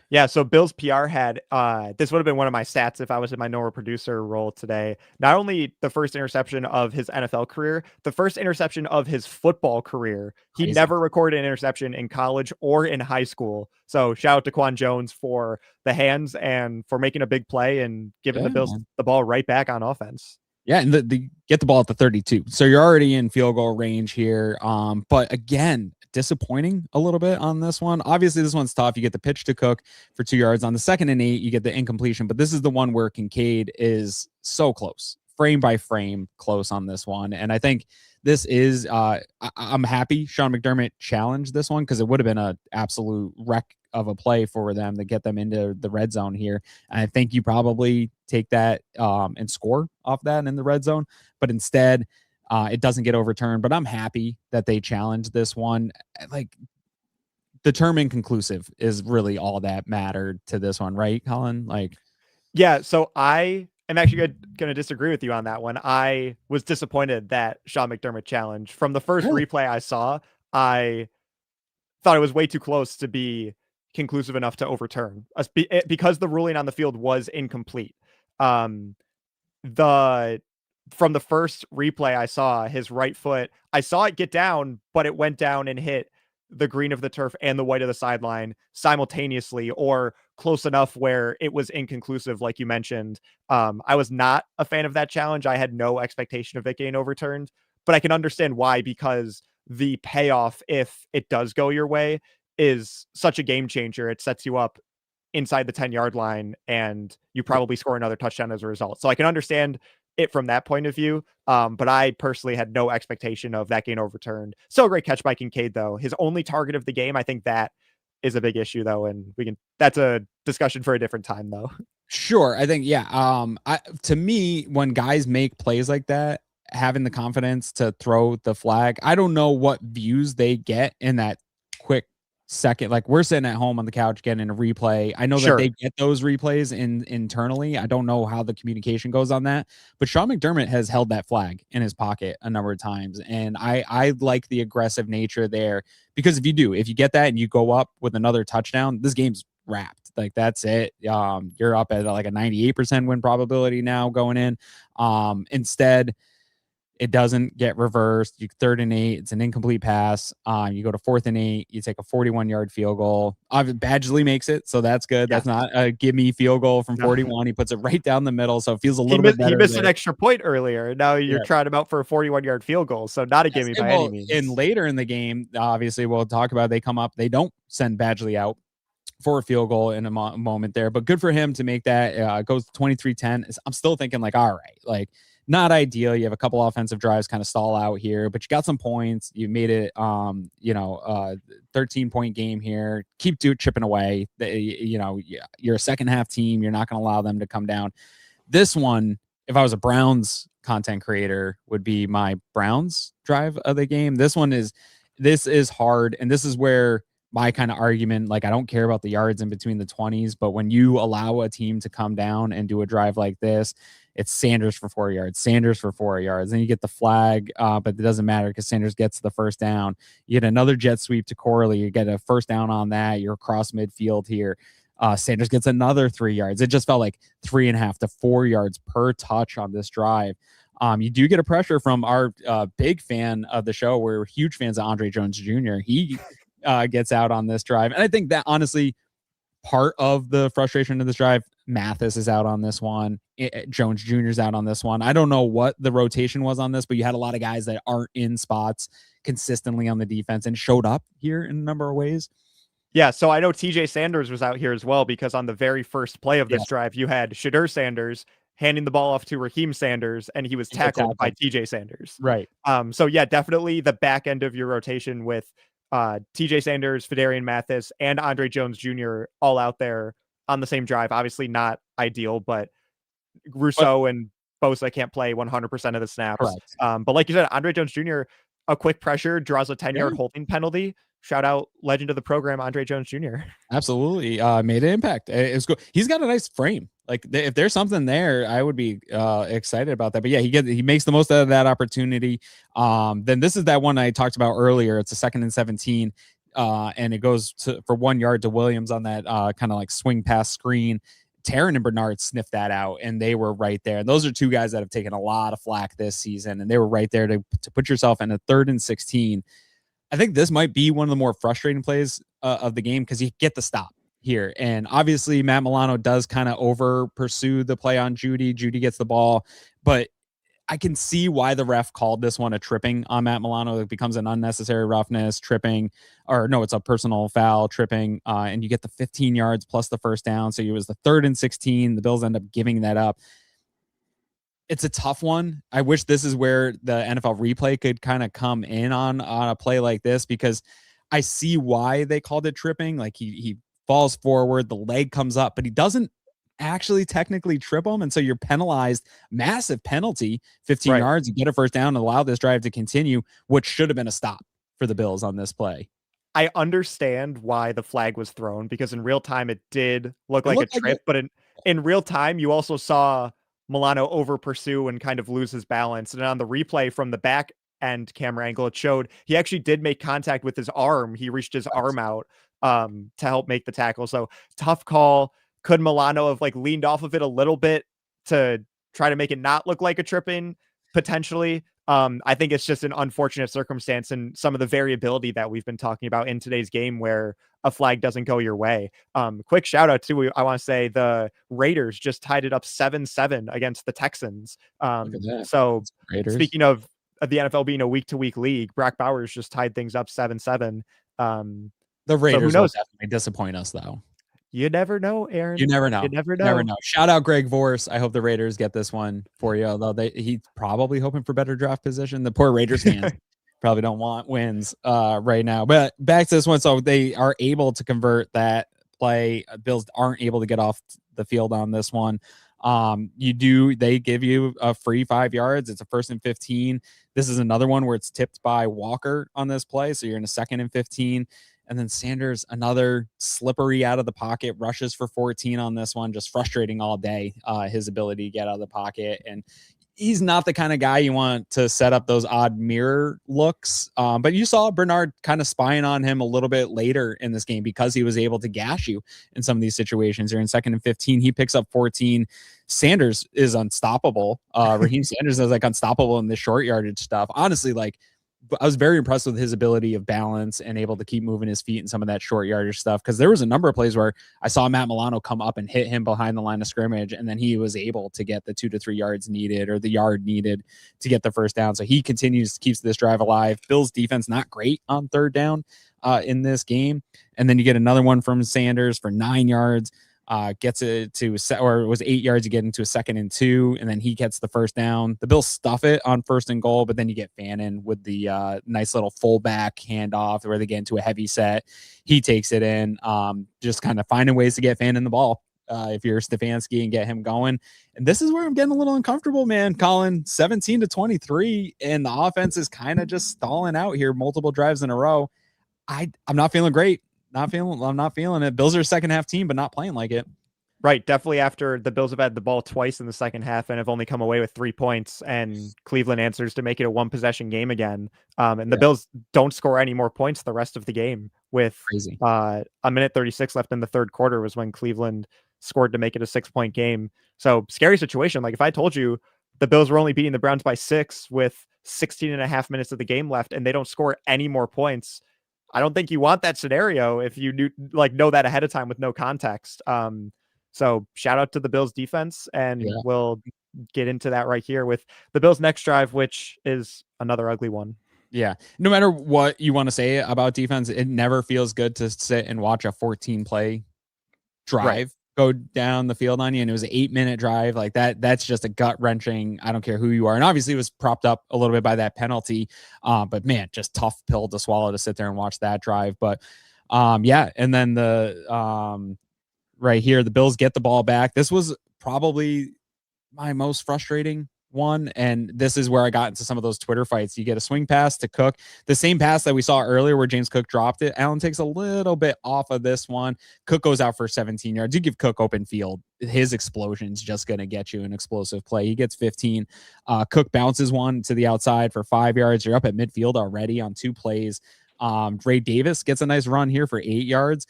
Yeah, so Bill's PR had this would have been one of my stats if I was in my Nora producer role today. Not only the first interception of his NFL career, the first interception of his football career. He never recorded an interception in college or in high school. So shout out to Daquan Jones for the hands and for making a big play and giving the Bills the ball right back on offense. Yeah, and the get the ball at the 32. So you're already in field goal range here. But again, disappointing a little bit on this one. Obviously, this one's tough. You get the pitch to Cook for 2 yards. On the 2nd and 8, you get the incompletion. But this is the one where Kincaid is so close, frame by frame close on this one. And I think this is I'm happy Sean McDermott challenged this one because it would have been an absolute wreck of a play for them to get them into the red zone here. And I think you probably take that and score off that in the red zone. But instead, it doesn't get overturned. But I'm happy that they challenged this one. Like, the term inconclusive is really all that mattered to this one, right, Colin? Like, yeah, so I am actually going to disagree with you on that one. I was disappointed that Sean McDermott challenged. From the first replay I saw, I thought it was way too close to be conclusive enough to overturn because the ruling on the field was incomplete. From the first replay I saw, his right foot, I saw it get down, but it went down and hit the green of the turf and the white of the sideline simultaneously, or close enough where it was inconclusive, like you mentioned. I was not a fan of that challenge. I had no expectation of it getting overturned, but I can understand why, because the payoff, if it does go your way, is such a game changer. It sets you up inside the 10-yard line, and you probably score another touchdown as a result. So I can understand it from that point of view. But I personally had no expectation of that getting overturned. So great catch by Kincaid, though. His only target of the game. I think that is a big issue, though. And that's a discussion for a different time, though. Sure. I think, yeah. To me, when guys make plays like that, having the confidence to throw the flag, I don't know what views they get in that quick second. Like, we're sitting at home on the couch getting a replay. I know that they get those replays internally. I don't know how the communication goes on that, but Sean McDermott has held that flag in his pocket a number of times. And I like the aggressive nature there, because if you get that and you go up with another touchdown, this game's wrapped. Like, that's it. You're up at like a 98% win probability now going in. Instead, it doesn't get reversed. You 3rd and 8. It's an incomplete pass. You go to 4th and 8. You take a 41-yard field goal. Badgley makes it, so that's good. That's not a gimme field goal from 41. He puts it right down the middle, so it feels a little bit better. He missed an extra point earlier. Now you're trying him out for a 41-yard field goal, so not a gimme by any means. And later in the game, obviously, we'll talk about it, they come up. They don't send Badgley out for a field goal in a moment there, but good for him to make that. Goes 23-10. I'm still thinking, like, all right, like, not ideal. You have a couple offensive drives kind of stall out here, but you got some points. You made it, 13-point game here. Keep chipping away. You're a second half team. You're not going to allow them to come down. This one, if I was a Browns content creator, would be my Browns drive of the game. This is hard. And this is where my kind of argument, like, I don't care about the yards in between the 20s, but when you allow a team to come down and do a drive like this, it's Sanders for 4 yards, Sanders for 4 yards. Then you get the flag, but it doesn't matter because Sanders gets the first down. You get another jet sweep to Corley. You get a first down on that. You're across midfield here. Sanders gets another 3 yards. It just felt like 3.5 to 4 yards per touch on this drive. You do get a pressure from our big fan of the show. We're huge fans of Andre Jones Jr. He gets out on this drive. And I think that, honestly, part of the frustration of this drive, Mathis is out on this one. Jones Jr. is out on this one. I don't know what the rotation was on this, but you had a lot of guys that aren't in spots consistently on the defense and showed up here in a number of ways. Yeah, so I know TJ Sanders was out here as well, because on the very first play of this drive, you had Shadur Sanders handing the ball off to Raheem Sanders, and he was tackled by TJ Sanders. Right. So yeah, definitely the back end of your rotation with TJ Sanders, Fedarian Mathis, and Andre Jones Jr. all out there on the same drive. Obviously not ideal, but Rousseau and Bosa can't play 100% of the snaps. Correct. But like you said, Andre Jones Jr., a quick pressure draws a 10-yard holding penalty. Shout out legend of the program, Andre Jones Jr. Absolutely. Made an impact. It's good. He's got a nice frame. Like if there's something there, I would be excited about that. But yeah, he makes the most out of that opportunity. Then this is that one I talked about earlier. It's a 2nd and 17. And it goes for 1 yard to Williams on that kind of like swing pass screen. Taryn and Bernard sniffed that out, and they were right there. And those are two guys that have taken a lot of flack this season, and they were right there to put yourself in a 3rd and 16. I think this might be one of the more frustrating plays of the game because you get the stop here. And obviously, Matt Milano does kind of over pursue the play on Judy. Judy gets the ball, but I can see why the ref called this one a tripping on Matt Milano. It becomes an unnecessary roughness, tripping, or no, it's a personal foul, tripping, and you get the 15 yards plus the first down. So it was the 3rd and 16. The Bills end up giving that up. It's a tough one. I wish this is where the NFL replay could kind of come in on a play like this, because I see why they called it tripping. Like he falls forward, the leg comes up, but he doesn't actually technically trip him. And so you're penalized, massive penalty, 15 yards, you get a first down and allow this drive to continue, which should have been a stop for the Bills on this play. I understand why the flag was thrown, because in real time it did look like a trip, but in real time you also saw Milano over pursue and kind of lose his balance. And on the replay from the back end camera angle, it showed he actually did make contact with his arm. He reached his arm out to help make the tackle. So tough call. Could Milano have like leaned off of it a little bit to try to make it not look like a tripping? Potentially. I think it's just an unfortunate circumstance and some of the variability that we've been talking about in today's game where a flag doesn't go your way. Quick shout out to, I want to say the Raiders just tied it up 7-7 against the Texans. So speaking of the NFL being a week-to-week league, Brock Bowers just tied things up 7-7. The Raiders will definitely disappoint us, though. You never know, Aaron. You never know. You never know. Shout out Greg Vorse. I hope the Raiders get this one for you, although he's probably hoping for better draft position. The poor Raiders fans probably don't want wins right now. But back to this one. So they are able to convert that play. Bills aren't able to get off the field on this one. They give you a free 5 yards. It's a 1st and 15. This is another one where it's tipped by Walker on this play. So you're in a 2nd and 15. And then Sanders, another slippery out of the pocket, rushes for 14 on this one. Just frustrating all day, his ability to get out of the pocket. And he's not the kind of guy you want to set up those odd mirror looks. But you saw Bernard kind of spying on him a little bit later in this game because he was able to gash you in some of these situations. You're in 2nd and 15. He picks up 14. Sanders is unstoppable. Raheem Sanders is like unstoppable in the short yardage stuff. Honestly, like, I was very impressed with his ability of balance and able to keep moving his feet in some of that short yardage stuff. Because there was a number of plays where I saw Matt Milano come up and hit him behind the line of scrimmage, and then he was able to get the 2 to 3 yards needed or the yard needed to get the first down. So he keeps this drive alive. Bills defense not great on 3rd down in this game, and then you get another one from Sanders for 9 yards. Gets it to, or it was 8 yards. You get into a 2nd and 2, and then he gets the first down. The Bills stuff it on 1st and goal, but then you get Fannin with the nice little fullback handoff where they get into a heavy set. He takes it in, just kind of finding ways to get Fannin the ball. If you're Stefanski and get him going. And this is where I'm getting a little uncomfortable, man. Colin, 17-23, and the offense is kind of just stalling out here multiple drives in a row. I'm not feeling great. I'm not feeling it. Bills are a second half team, but not playing like it. Right. Definitely after the Bills have had the ball twice in the second half and have only come away with 3 points, and Cleveland answers to make it a 1-possession game again. And the Bills don't score any more points the rest of the game with a minute 36 left in the 3rd quarter was when Cleveland scored to make it a 6-point game. So scary situation. Like if I told you the Bills were only beating the Browns by 6 with 16 and a half minutes of the game left and they don't score any more points, I don't think you want that scenario if you know that ahead of time with no context. So shout out to the Bills defense, and we'll get into that right here with the Bills' next drive, which is another ugly one. Yeah. No matter what you want to say about defense, it never feels good to sit and watch a 14 play drive go down the field on you, and it was an 8-minute drive like that. That's just a gut wrenching. I don't care who you are. And obviously it was propped up a little bit by that penalty. But man, just tough pill to swallow to sit there and watch that drive. But yeah. And then right here, the Bills get the ball back. This was probably my most frustrating one. And this is where I got into some of those Twitter fights. You get a swing pass to Cook, the same pass that we saw earlier where James Cook dropped it. Allen takes a little bit off of this one. Cook goes out for 17 yards. You give Cook open field, his explosion's just going to get you an explosive play. He gets 15. Cook bounces one to the outside for 5 yards. You're up at midfield already on 2 plays. Ray Davis gets a nice run here for 8 yards.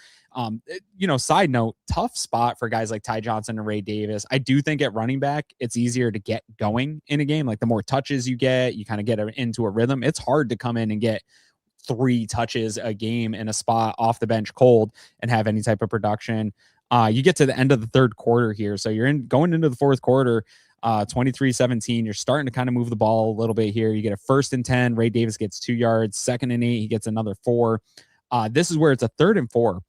Side note, tough spot for guys like Ty Johnson and Ray Davis. I do think at running back, it's easier to get going in a game. Like the more touches you get, you kind of get into a rhythm. It's hard to come in and get 3 touches a game in a spot off the bench cold and have any type of production. You get to the end of the third quarter here. So you're going into the fourth quarter, 23-17. You're starting to kind of move the ball a little bit here. You get a 1st and 10. Ray Davis gets 2 yards. 2nd and 8. He gets another 4. This is where it's a 3rd and 4.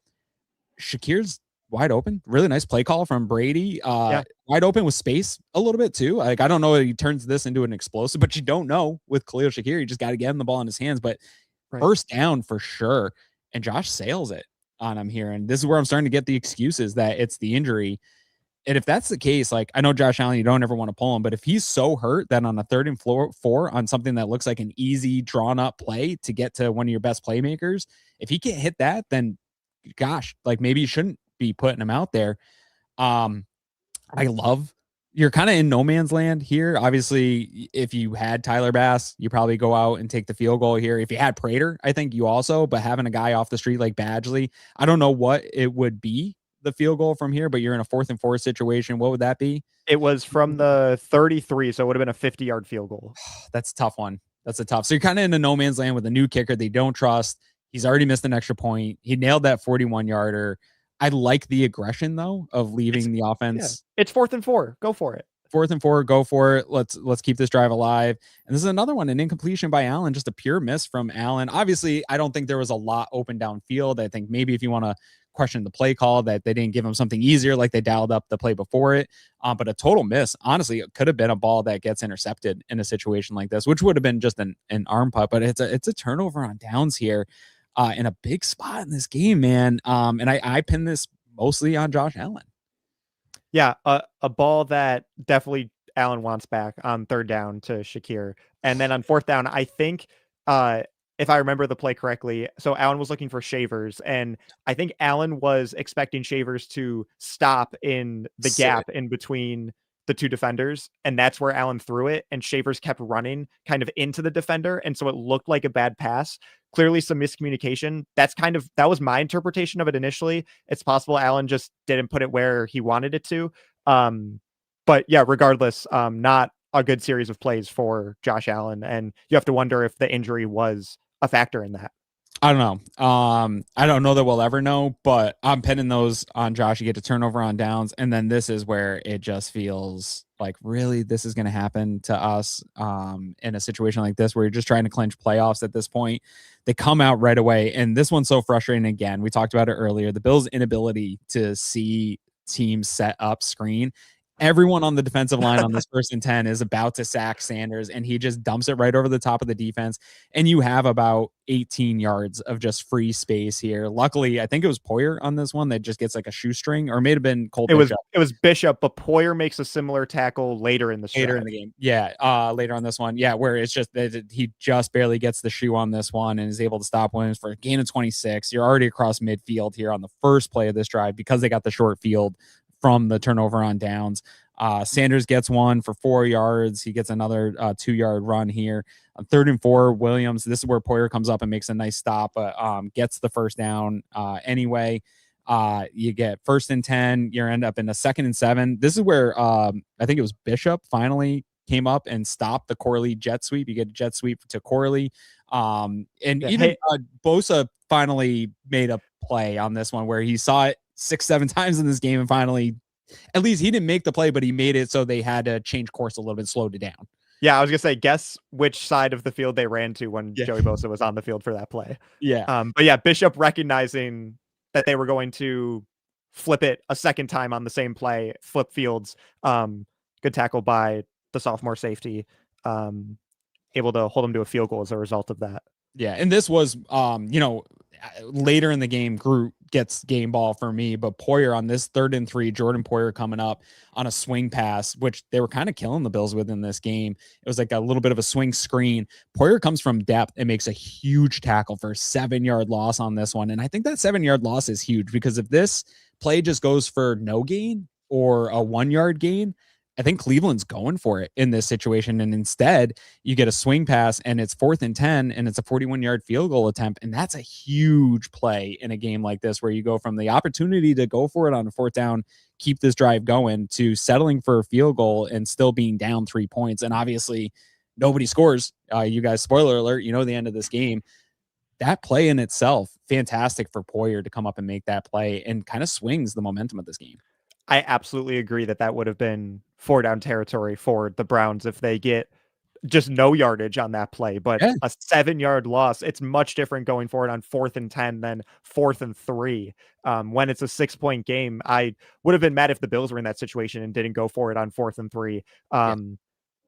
Shakir's wide open. Really nice play call from Brady. Wide open with space a little bit too. Like, I don't know if he turns this into an explosive, but you don't know with Khalil Shakir. You just got to get him the ball in his hands. But first down for sure. And Josh sails it on him here. And this is where I'm starting to get the excuses that it's the injury. And if that's the case, like, I know Josh Allen, you don't ever want to pull him, but if he's so hurt that on a 3rd and 4 on something that looks like an easy drawn up play to get to one of your best playmakers, if he can't hit that, then gosh, like maybe you shouldn't be putting him out there. I love, you're kind of in no man's land here. Obviously, if you had Tyler Bass, you probably go out and take the field goal here. If you had Prater, I think you also, but having a guy off the street like Badgley, I don't know what it would be, the field goal from here, but you're in a 4th and 4 situation. What would that be? It was from the 33, so it would have been a 50-yard field goal. That's a tough one. That's a tough. So you're kind of in a no man's land with a new kicker they don't trust. He's already missed an extra point. He nailed that 41-yarder. I like the aggression though of leaving the offense. Yeah. It's 4th and 4. Go for it. 4th and 4. Go for it. Let's keep this drive alive. And this is another one, an incompletion by Allen, just a pure miss from Allen. Obviously, I don't think there was a lot open downfield. I think maybe if you want to question the play call, that they didn't give him something easier, like they dialed up the play before it. But a total miss. Honestly, it could have been a ball that gets intercepted in a situation like this, which would have been just an arm putt. But it's a turnover on downs here. In a big spot in this game, man. And I pin this mostly on Josh Allen. Yeah, a ball that definitely Allen wants back on 3rd down to Shakir. And then on 4th down, I think if I remember the play correctly, so Allen was looking for Shavers, and I think Allen was expecting Shavers to stop in the gap in between the 2 defenders, and that's where Allen threw it, and Shavers kept running kind of into the defender, and so it looked like a bad pass. Clearly some miscommunication. That was my interpretation of it initially. It's possible Allen just didn't put it where he wanted it to. But yeah, regardless, not a good series of plays for Josh Allen, and you have to wonder if the injury was a factor in that. I don't know. I don't know that we'll ever know, but I'm pinning those on Josh. You get to turnover on downs, and then this is where it just feels like, really, this is going to happen to us in a situation like this where you're just trying to clinch playoffs at this point. They come out right away, and this one's so frustrating. Again, we talked about it earlier. The Bills' inability to see teams set up screen. Everyone on the defensive line on this 1st and 10 is about to sack Sanders, and he just dumps it right over the top of the defense. And you have about 18 yards of just free space here. Luckily, I think it was Poyer on this one that just gets like a shoestring, or it may have been Cole Bishop. It was Bishop, but Poyer makes a similar tackle later in the game. Yeah, later on this one. Yeah, where it's just that he just barely gets the shoe on this one and is able to stop Williams for a gain of 26. You're already across midfield here on the first play of this drive because they got the short field from the turnover on downs. Sanders gets one for 4 yards. He gets another 2-yard run here. On 3rd and 4, Williams, this is where Poyer comes up and makes a nice stop, but gets the first down anyway. You get 1st and 10. You end up in a 2nd and 7. This is where I think it was Bishop finally came up and stopped the Corley jet sweep. You get a jet sweep to Corley. Bosa finally made a play on this one where he saw it 6-7 times in this game, and finally, at least he didn't make the play, but he made it so they had to change course a little bit, slowed it down. Yeah, I was gonna say, guess which side of the field they ran to when Joey Bosa was on the field for that play. Yeah. But yeah, Bishop recognizing that they were going to flip it a second time on the same play, flip fields. Good tackle by the sophomore safety. Able to hold him to a field goal as a result of that. Yeah, and this was, later in the game, Groot gets game ball for me, but Poyer on this 3rd and 3, Jordan Poyer coming up on a swing pass, which they were kind of killing the Bills with in this game. It was like a little bit of a swing screen. Poyer comes from depth and makes a huge tackle for a 7-yard loss on this one. And I think that 7-yard loss is huge because if this play just goes for no gain or a 1-yard gain, I think Cleveland's going for it in this situation. And instead, you get a swing pass and it's 4th and 10 and it's a 41-yard field goal attempt. And that's a huge play in a game like this where you go from the opportunity to go for it on a 4th down, keep this drive going, to settling for a field goal and still being down 3 points. And obviously, nobody scores. You guys, spoiler alert, you know the end of this game. That play in itself, fantastic for Poyer to come up and make that play and kind of swings the momentum of this game. I absolutely agree that would have been 4-down territory for the Browns if they get just no yardage on that play, but Yeah. a 7-yard loss, it's much different going forward on 4th and 10 than 4th and 3. When it's a 6-point game, I would have been mad if the Bills were in that situation and didn't go for it on 4th and 3.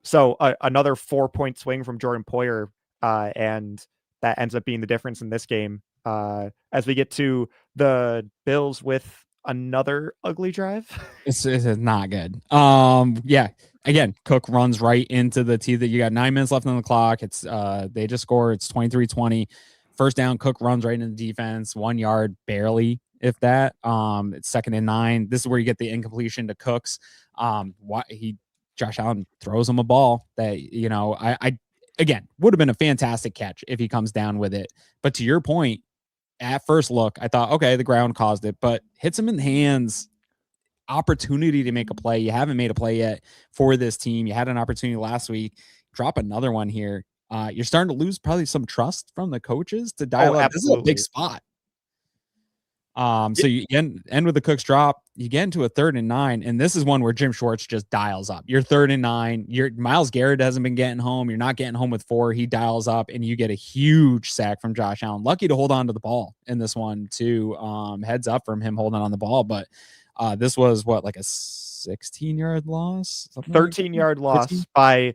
So another 4-point swing from Jordan Poyer, and that ends up being the difference in this game. As we get to the Bills with another ugly drive. It's not good. Yeah. Again, Cook runs right into the tee that you got 9 minutes left on the clock. It's they just score. It's 23-20. First down, Cook runs right into the defense, 1 yard, barely, if that. It's 2nd and 9. This is where you get the incompletion to Cooks. Josh Allen throws him a ball that, I again would have been a fantastic catch if he comes down with it. But to your point, at first look, I thought, okay, the ground caused it, but hits him in the hands. Opportunity to make a play. You haven't made a play yet for this team. You had an opportunity last week. Drop another one here. You're starting to lose probably some trust from the coaches to dial up. This is a big spot. So you end with the Cooks drop. You get into a 3rd and 9, and this is one where Jim Schwartz just dials up. You're 3rd and 9. Your Myles Garrett hasn't been getting home. You're not getting home with 4. He dials up, and you get a huge sack from Josh Allen. Lucky to hold on to the ball in this one too. Heads up from him holding on the ball, but this was like a 16-yard loss, 13-yard loss by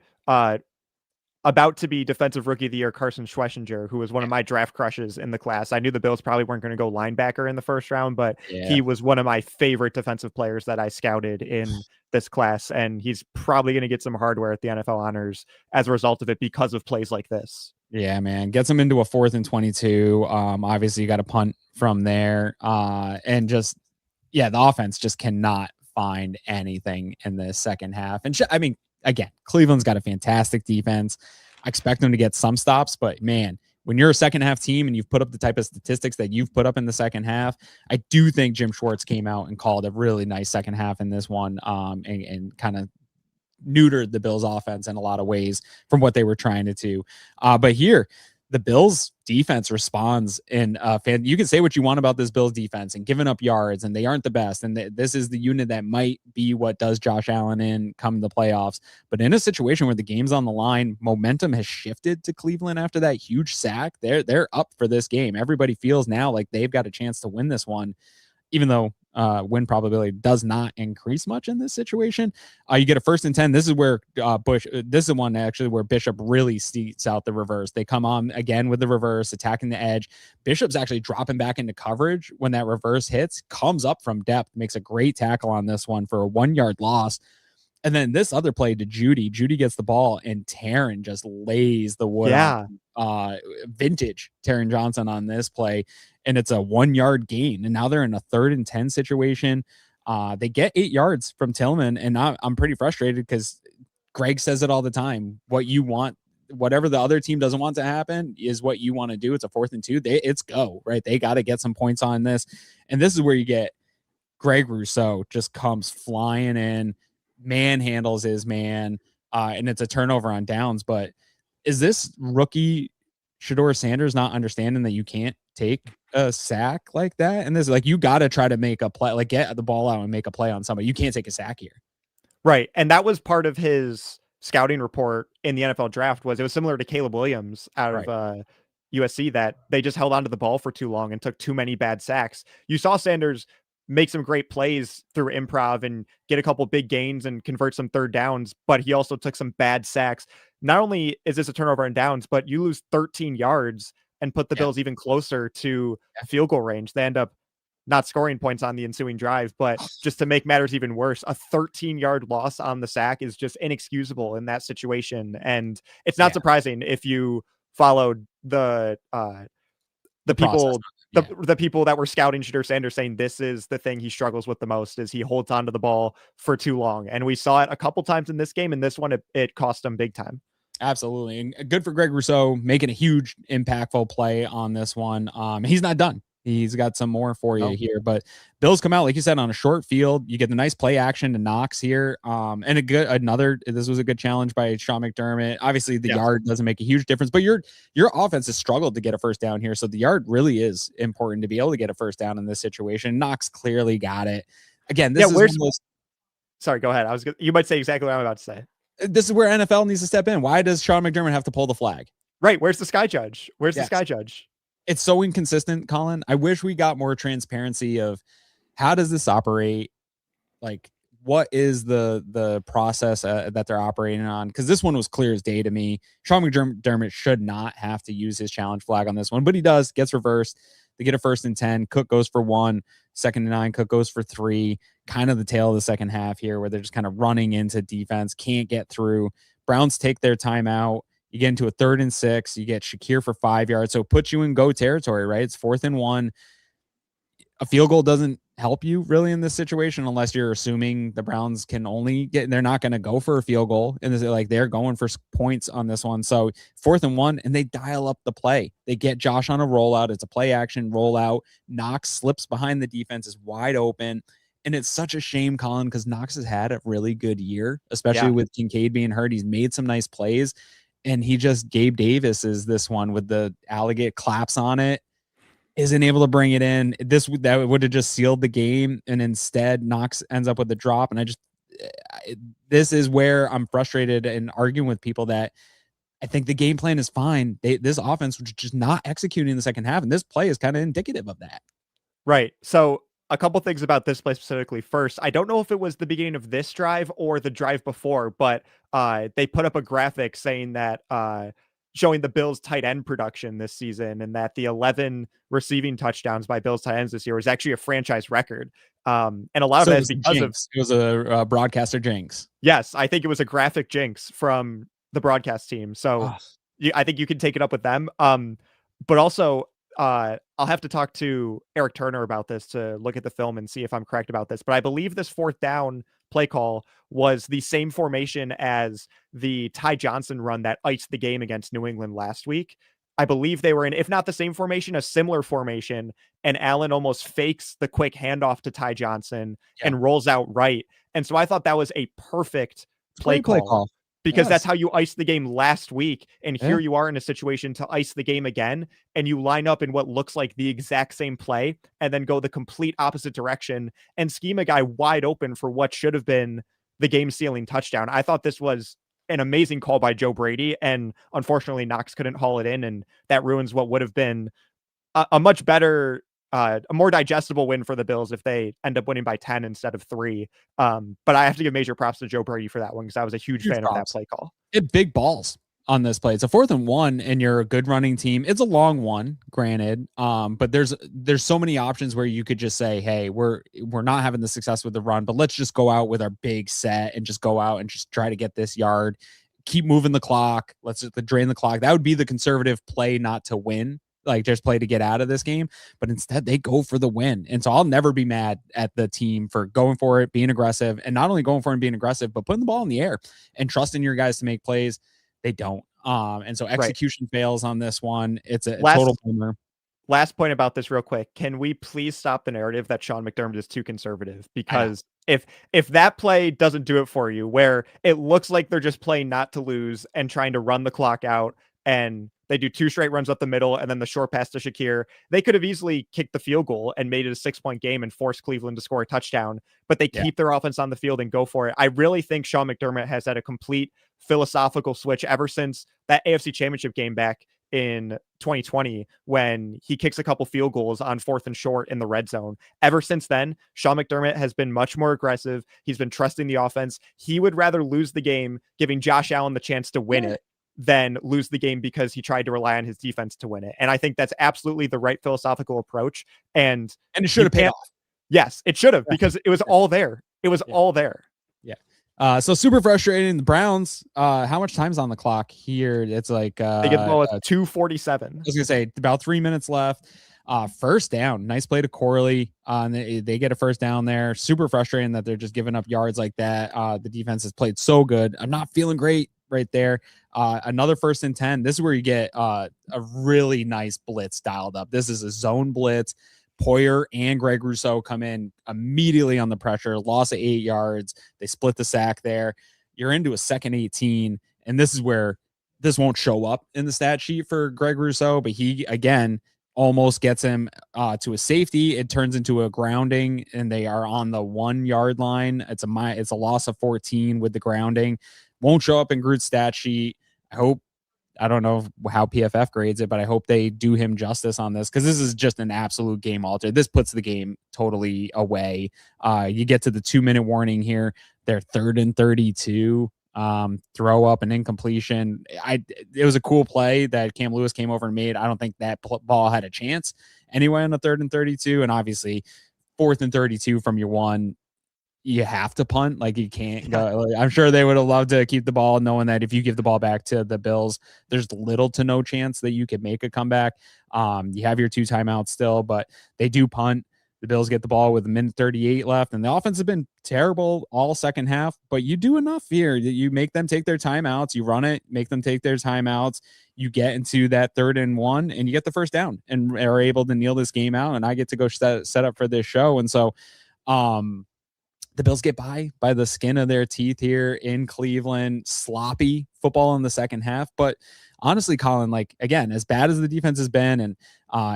about to be defensive rookie of the year, Carson Schwessinger, who was one of my draft crushes in the class. I knew the Bills probably weren't going to go linebacker in the first round, but he was one of my favorite defensive players that I scouted in this class. And he's probably going to get some hardware at the NFL honors as a result of it because of plays like this. Yeah, man. Gets him into a 4th and 22. Obviously you got to punt from there. And just, the offense just cannot find anything in the second half. And again, Cleveland's got a fantastic defense. I expect them to get some stops, but man, when you're a second half team and you've put up the type of statistics that you've put up in the second half, I do think Jim Schwartz came out and called a really nice second half in this one, and kind of neutered the Bills offense in a lot of ways from what they were trying to do. But here, the Bills defense responds in you can say what you want about this Bills defense and giving up yards, and they aren't the best. And this is the unit that might be what does Josh Allen in come the playoffs. But in a situation where the game's on the line, momentum has shifted to Cleveland after that huge sack. They're up for this game. Everybody feels now like they've got a chance to win this one, even though win probability does not increase much in this situation. You get a 1st and 10. This is where this is one actually where Bishop really seats out the reverse. They come on again with the reverse, attacking the edge. Bishop's actually dropping back into coverage when that reverse hits, comes up from depth, makes a great tackle on this one for a 1-yard loss. And then this other play to Judy. Judy gets the ball, and Taron just lays the wood on vintage Taron Johnson on this play. And it's a 1-yard gain. And now they're in a 3rd and 10 situation. They get 8 yards from Tillman. And I'm pretty frustrated because Greg says it all the time. What you want, whatever the other team doesn't want to happen is what you want to do. It's a 4th and 2. It's go, right? They got to get some points on this. And this is where you get Greg Rousseau just comes flying in, manhandles his man, and it's a turnover on downs. But is this rookie Shedeur Sanders not understanding that you can't take a sack like that? And this, like, you got to try to make a play, like get the ball out and make a play on somebody. You can't take a sack here. Right. And that was part of his scouting report in the NFL draft. It was similar to Caleb Williams out of USC, that they just held onto the ball for too long and took too many bad sacks. You saw Sanders make some great plays through improv and get a couple big gains and convert some third downs, but he also took some bad sacks. Not only is this a turnover and downs, but you lose 13 yards and put the Yeah. Bills even closer to field goal range. They end up not scoring points on the ensuing drive, but just to make matters even worse, a 13-yard loss on the sack is just inexcusable in that situation. And it's not surprising if you followed the process. people the people that were scouting Shedeur Sanders saying this is the thing he struggles with the most is he holds onto the ball for too long. And we saw it a couple times in this game, and this one it cost him big time. Absolutely. And good for Greg Rousseau making a huge impactful play on this one. He's not done. He's got some more for you here, but Bills come out, like you said, on a short field. You get the nice play action to Knox here. And this was a good challenge by Sean McDermott. Obviously the yard doesn't make a huge difference, but your offense has struggled to get a first down here. So the yard really is important to be able to get a first down in this situation. Knox clearly got it. Again, this is sorry, go ahead. You might say exactly what I'm about to say. This is where NFL needs to step in. Why does Sean McDermott have to pull the flag? Right. Where's the sky judge? The sky judge? It's so inconsistent, Colin. I wish we got more transparency of how does this operate? Like, what is the process that they're operating on? Because this one was clear as day to me. Sean McDermott should not have to use his challenge flag on this one, but he does. Gets reversed. They get a 1st and 10. Cook goes for 1. 2nd and 9. Cook goes for 3. Kind of the tail of the second half here where they're just kind of running into defense. Can't get through. Browns take their timeout. You get into a 3rd and 6. You get Shakir for 5 yards. So it puts you in go territory, right? It's 4th and 1. A field goal doesn't help you really in this situation unless you're assuming the Browns can only get, they're not going to go for a field goal. And they're going for points on this one. So 4th and 1, and they dial up the play. They get Josh on a rollout. It's a play action rollout. Knox slips behind the defense, is wide open. And it's such a shame, Colin, because Knox has had a really good year, especially with Kincaid being hurt. He's made some nice plays. And he just, Gabe Davis is this one with the alligator claps on it, isn't able to bring it in. That would have just sealed the game. And instead Knox ends up with the drop. And this is where I'm frustrated and arguing with people that I think the game plan is fine. This offense was just not executing in the second half. And this play is kind of indicative of that. Right. So a couple things about this play specifically. First, I don't know if it was the beginning of this drive or the drive before, but they put up a graphic saying that showing the Bills tight end production this season and that the 11 receiving touchdowns by Bills tight ends this year was actually a franchise record. And a lot of that is because it was a broadcaster jinx. Yes, I think it was a graphic jinx from the broadcast team. So I think you can take it up with them. But also, I'll have to talk to Eric Turner about this to look at the film and see if I'm correct about this. But I believe this 4th down play call was the same formation as the Ty Johnson run that iced the game against New England last week. I believe they were in, if not the same formation, a similar formation. And Allen almost fakes the quick handoff to Ty Johnson and rolls out right. And so I thought that was a perfect play call. Because that's how you iced the game last week. And here you are in a situation to ice the game again. And you line up in what looks like the exact same play and then go the complete opposite direction and scheme a guy wide open for what should have been the game sealing touchdown. I thought this was an amazing call by Joe Brady. And unfortunately, Knox couldn't haul it in. And that ruins what would have been a much better, a more digestible win for the Bills if they end up winning by 10 instead of 3. But I have to give major props to Joe Brady for that one because I was a huge fan of that play call. Big balls on this play. It's a 4th and 1 and you're a good running team. It's a long one, granted. But there's so many options where you could just say, hey, we're not having the success with the run, but let's just go out with our big set and just go out and just try to get this yard, keep moving the clock. Let's just drain the clock. That would be the conservative play, not to win. Like just play to get out of this game, but instead they go for the win. And so I'll never be mad at the team for going for it, being aggressive, and not only going for it and being aggressive, but putting the ball in the air and trusting your guys to make plays. They don't. And so execution fails on this one. It's a total bummer. Last point about this real quick. Can we please stop the narrative that Sean McDermott is too conservative? Because if that play doesn't do it for you, where it looks like they're just playing not to lose and trying to run the clock out, and they do 2 straight runs up the middle and then the short pass to Shakir, they could have easily kicked the field goal and made it a 6-point game and forced Cleveland to score a touchdown, but they keep their offense on the field and go for it. I really think Sean McDermott has had a complete philosophical switch ever since that AFC Championship game back in 2020 when he kicks a couple field goals on 4th and short in the red zone. Ever since then, Sean McDermott has been much more aggressive. He's been trusting the offense. He would rather lose the game giving Josh Allen the chance to win it than lose the game because he tried to rely on his defense to win it. And I think that's absolutely the right philosophical approach. And it should have paid off. Yes, it should have, because it was all there. It was all there. Yeah. So super frustrating. The Browns, how much time's on the clock here? It's like they get the ball with 2:47. I was gonna say about 3 minutes left. First down. Nice play to Corley. And they get a first down there. Super frustrating that they're just giving up yards like that. The defense has played so good. I'm not feeling great right there. Another 1st and 10. This is where you get a really nice blitz dialed up. This is a zone blitz. Poyer and Greg Rousseau come in immediately on the pressure, loss of 8 yards. They split the sack there. You're into a 2nd 18, and this is where this won't show up in the stat sheet for Greg Rousseau, but he, again, almost gets him to a safety. It turns into a grounding, and they are on the 1 yard line. It's a loss of 14 with the grounding. Won't show up in Groot's stat sheet. I don't know how PFF grades it, but I hope they do him justice on this, because this is just an absolute game alter. This puts the game totally away. You get to the 2-minute warning here. They're 3rd and 32. Throw up an incompletion. It was a cool play that Cam Lewis came over and made. I don't think that ball had a chance anyway on the 3rd and 32. And obviously 4th and 32 from your 1. You have to punt. Like, you can't go. I'm sure they would have loved to keep the ball, knowing that if you give the ball back to the Bills, there's little to no chance that you could make a comeback. You have your 2 timeouts still, but they do punt. The Bills get the ball with 1:38 left, and the offense has been terrible all second half, but you do enough here that you make them take their timeouts. You run it, make them take their timeouts. You get into that 3rd and 1, and you get the first down and are able to kneel this game out, and I get to go set up for this show. And so, the Bills get by the skin of their teeth here in Cleveland. Sloppy football in the second half. But honestly, Colin, like, again, as bad as the defense has been, and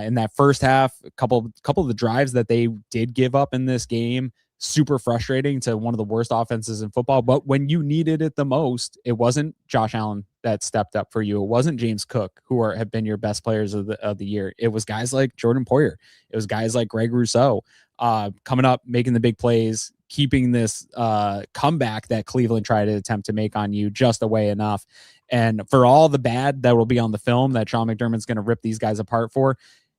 in that first half, a couple of the drives that they did give up in this game, super frustrating to one of the worst offenses in football. But when you needed it the most, it wasn't Josh Allen that stepped up for you. It wasn't James Cook, who have been your best players of the year. It was guys like Jordan Poyer. It was guys like Greg Rousseau coming up, making the big plays, keeping this comeback that Cleveland tried to attempt to make on you just away enough. And for all the bad that will be on the film that Sean McDermott's going to rip these guys apart for,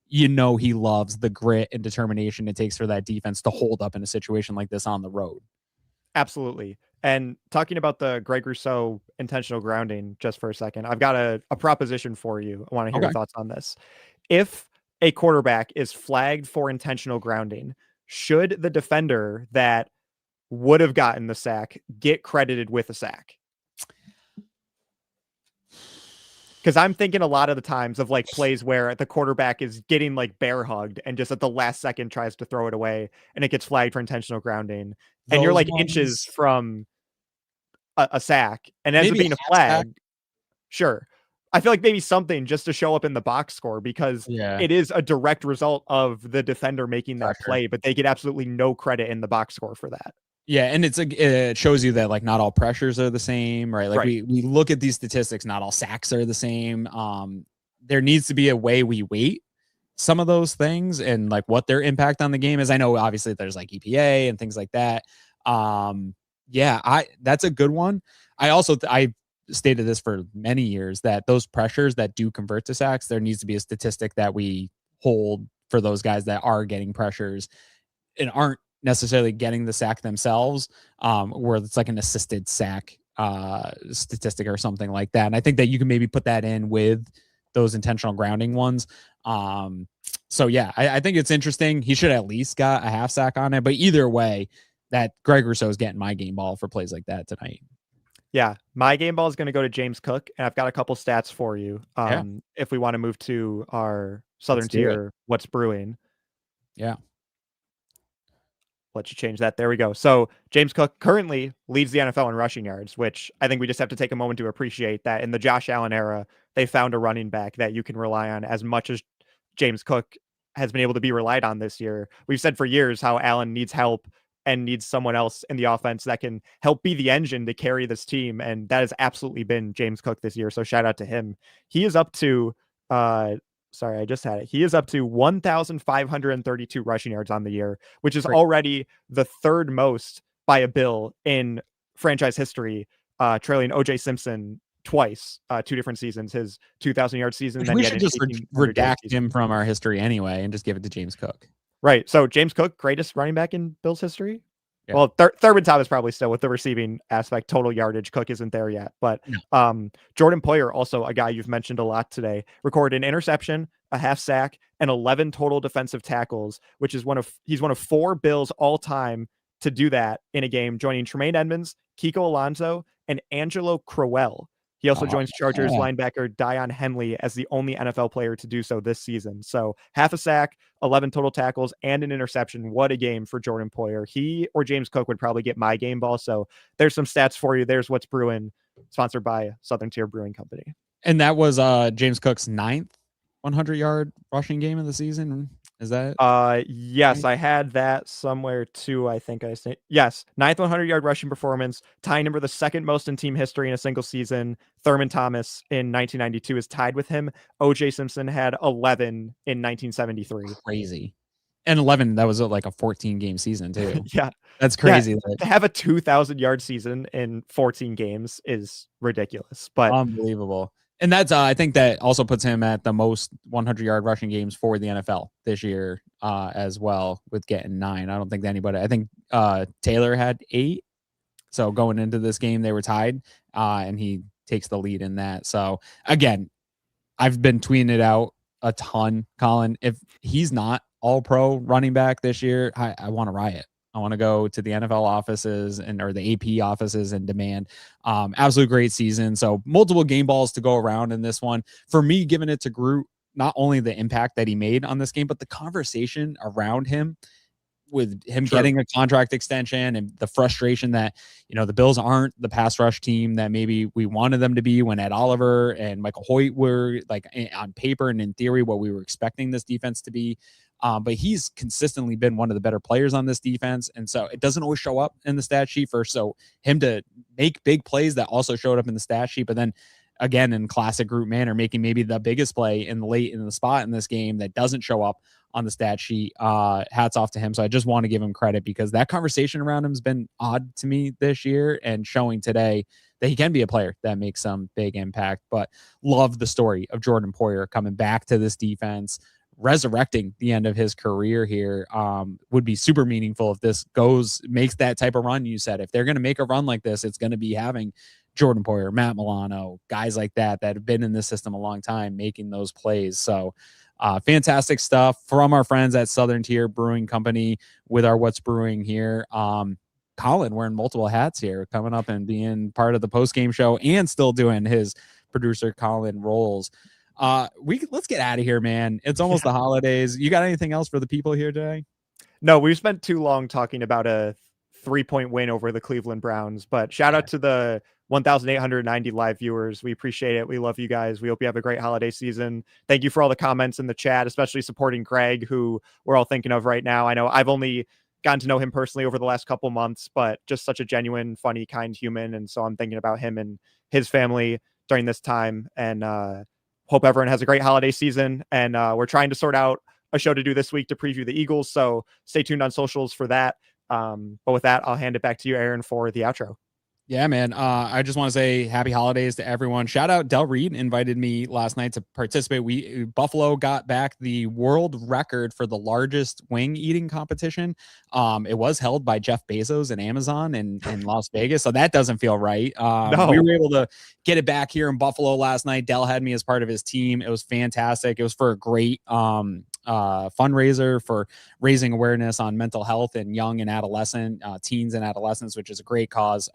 he loves the grit and determination it takes for that defense to hold up in a situation like this on the road. Absolutely. And talking about the Greg Rousseau intentional grounding just for a second, I've got a proposition for you. I want to hear your thoughts on this. If a quarterback is flagged for intentional grounding, should the defender that would have gotten the sack get credited with a sack? Because I'm thinking a lot of the times of like plays where the quarterback is getting like bear hugged and just at the last second tries to throw it away and it gets flagged for intentional grounding. And you're like inches from a sack and ends up being a flag. Sure. I feel like maybe something just to show up in the box score, because it is a direct result of the defender making that play, but they get absolutely no credit in the box score for that. Yeah, and it shows you that like not all pressures are the same, right? Like we look at these statistics, not all sacks are the same. There needs to be a way we weight some of those things and like what their impact on the game is. I know obviously there's like EPA and things like that. That's a good one. I stated this for many years that those pressures that do convert to sacks, there needs to be a statistic that we hold for those guys that are getting pressures and aren't necessarily getting the sack themselves, where it's like an assisted sack statistic or something like that. And I think that you can maybe put that in with those intentional grounding ones. I think it's interesting. He should at least got a half sack on it, but either way, that Greg Rousseau is getting my game ball for plays like that tonight. Yeah, my game ball is going to go to James Cook, and I've got a couple stats for you. If we want to move to our Southern tier, what's brewing? Yeah. Let you change that. There we go. So James Cook currently leads the NFL in rushing yards, which I think we just have to take a moment to appreciate that in the Josh Allen era, they found a running back that you can rely on as much as James Cook has been able to be relied on this year. We've said for years how Allen needs help and needs someone else in the offense that can help be the engine to carry this team. And that has absolutely been James Cook this year. So shout out to him. He is up to Sorry, I just had it. He is up to 1,532 rushing yards on the year, which is Great. already the third most by a Bill in franchise history, trailing OJ Simpson twice, 2 different seasons, his 2,000-yard season, and Which then we he had should an just 1,800-yard redact season. him from our history anyway and just give it to James Cook. Right. So James Cook, greatest running back in Bills history. Yeah. Well, Thurman Thomas probably still with the receiving aspect, total yardage. Cook isn't there yet, but No. Jordan Poyer, also a guy you've mentioned a lot today, recorded an interception, a half sack, and 11 total defensive tackles, which is he's one of 4 Bills all time to do that in a game, joining Tremaine Edmonds, Kiko Alonso, and Angelo Crowell. He also joins Chargers linebacker Dion Henley as the only NFL player to do so this season. So half a sack, 11 total tackles, and an interception. What a game for Jordan Poyer. He or James Cook would probably get my game ball. So there's some stats for you. There's What's Brewing, sponsored by Southern Tier Brewing Company. And that was James Cook's 9th 100-yard rushing game of the season. Is that? Yes, I had that somewhere too. I think I say yes. 9th 100-yard rushing performance, tying him for the second most in team history in a single season. Thurman Thomas in 1992 is tied with him. OJ Simpson had 11 in 1973. Crazy. And 11, that was like a 14-game season too. Yeah. That's crazy. Yeah, to have a 2,000-yard season in 14 games is ridiculous, but unbelievable. And that's I think that also puts him at the most 100-yard rushing games for the NFL this year as well, with getting 9. I don't think anybody. I think Taylor had 8. So going into this game, they were tied, and he takes the lead in that. So again, I've been tweeting it out a ton, Colin. If he's not all-pro running back this year, I want to riot. I want to go to the NFL offices or the AP offices and demand absolute great season. So multiple game balls to go around in this one. For me, giving it to Groot, not only the impact that he made on this game, but the conversation around him, with him getting a contract extension and the frustration that, the Bills aren't the pass rush team that maybe we wanted them to be when Ed Oliver and Michael Hoyt were, like, on paper and in theory what we were expecting this defense to be. But he's consistently been one of the better players on this defense. And so it doesn't always show up in the stat sheet so him to make big plays that also showed up in the stat sheet, but then again, in classic Groot manner, making maybe the biggest play in the spot in this game that doesn't show up on the stat sheet. Hats off to him. So I just want to give him credit, because that conversation around him has been odd to me this year, and showing today that he can be a player that makes some big impact. But love the story of Jordan Poyer coming back to this defense, resurrecting the end of his career here. Would be super meaningful if this makes that type of run. You said, if they're going to make a run like this, it's going to be having Jordan Poyer, Matt Milano, guys like that have been in this system a long time, making those plays. So fantastic stuff from our friends at Southern Tier Brewing Company with our What's Brewing here. Colin wearing multiple hats here, coming up and being part of the post-game show and still doing his producer Colin roles. Let's get out of here, man. It's almost the holidays. You got anything else for the people here today? No, we've spent too long talking about a 3-point win over the Cleveland Browns, but shout out to the 1,890 live viewers. We appreciate it. We love you guys. We hope you have a great holiday season. Thank you for all the comments in the chat, especially supporting Greg, who we're all thinking of right now. I know I've only gotten to know him personally over the last couple months, but just such a genuine, funny, kind human. And so I'm thinking about him and his family during this time, and hope everyone has a great holiday season. And we're trying to sort out a show to do this week to preview the Eagles. So stay tuned on socials for that. But with that, I'll hand it back to you, Aaron, for the outro. Yeah, man. I just want to say happy holidays to everyone. Shout out, Del Reed invited me last night to participate. Buffalo got back the world record for the largest wing eating competition. It was held by Jeff Bezos and Amazon in Las Vegas. So that doesn't feel right. No. We were able to get it back here in Buffalo last night. Del had me as part of his team. It was fantastic. It was for a great fundraiser for raising awareness on mental health in young and adolescent teens and adolescents, which is a great cause.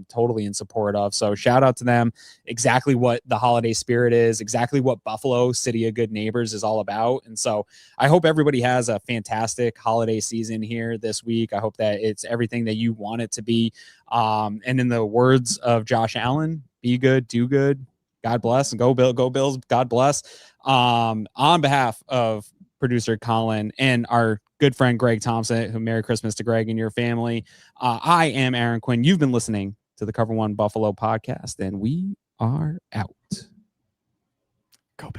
Totally in support of. So shout out to them. Exactly what the holiday spirit is, exactly what Buffalo, City of Good Neighbors, is all about. And so I hope everybody has a fantastic holiday season here this week. I hope that it's everything that you want it to be. And in the words of Josh Allen, be good, do good, God bless, and go Bills, God bless. On behalf of producer Colin and our good friend Greg Thompson, who Merry Christmas to Greg and your family. I am Aaron Quinn. You've been listening to the Cover One Buffalo podcast, and we are out.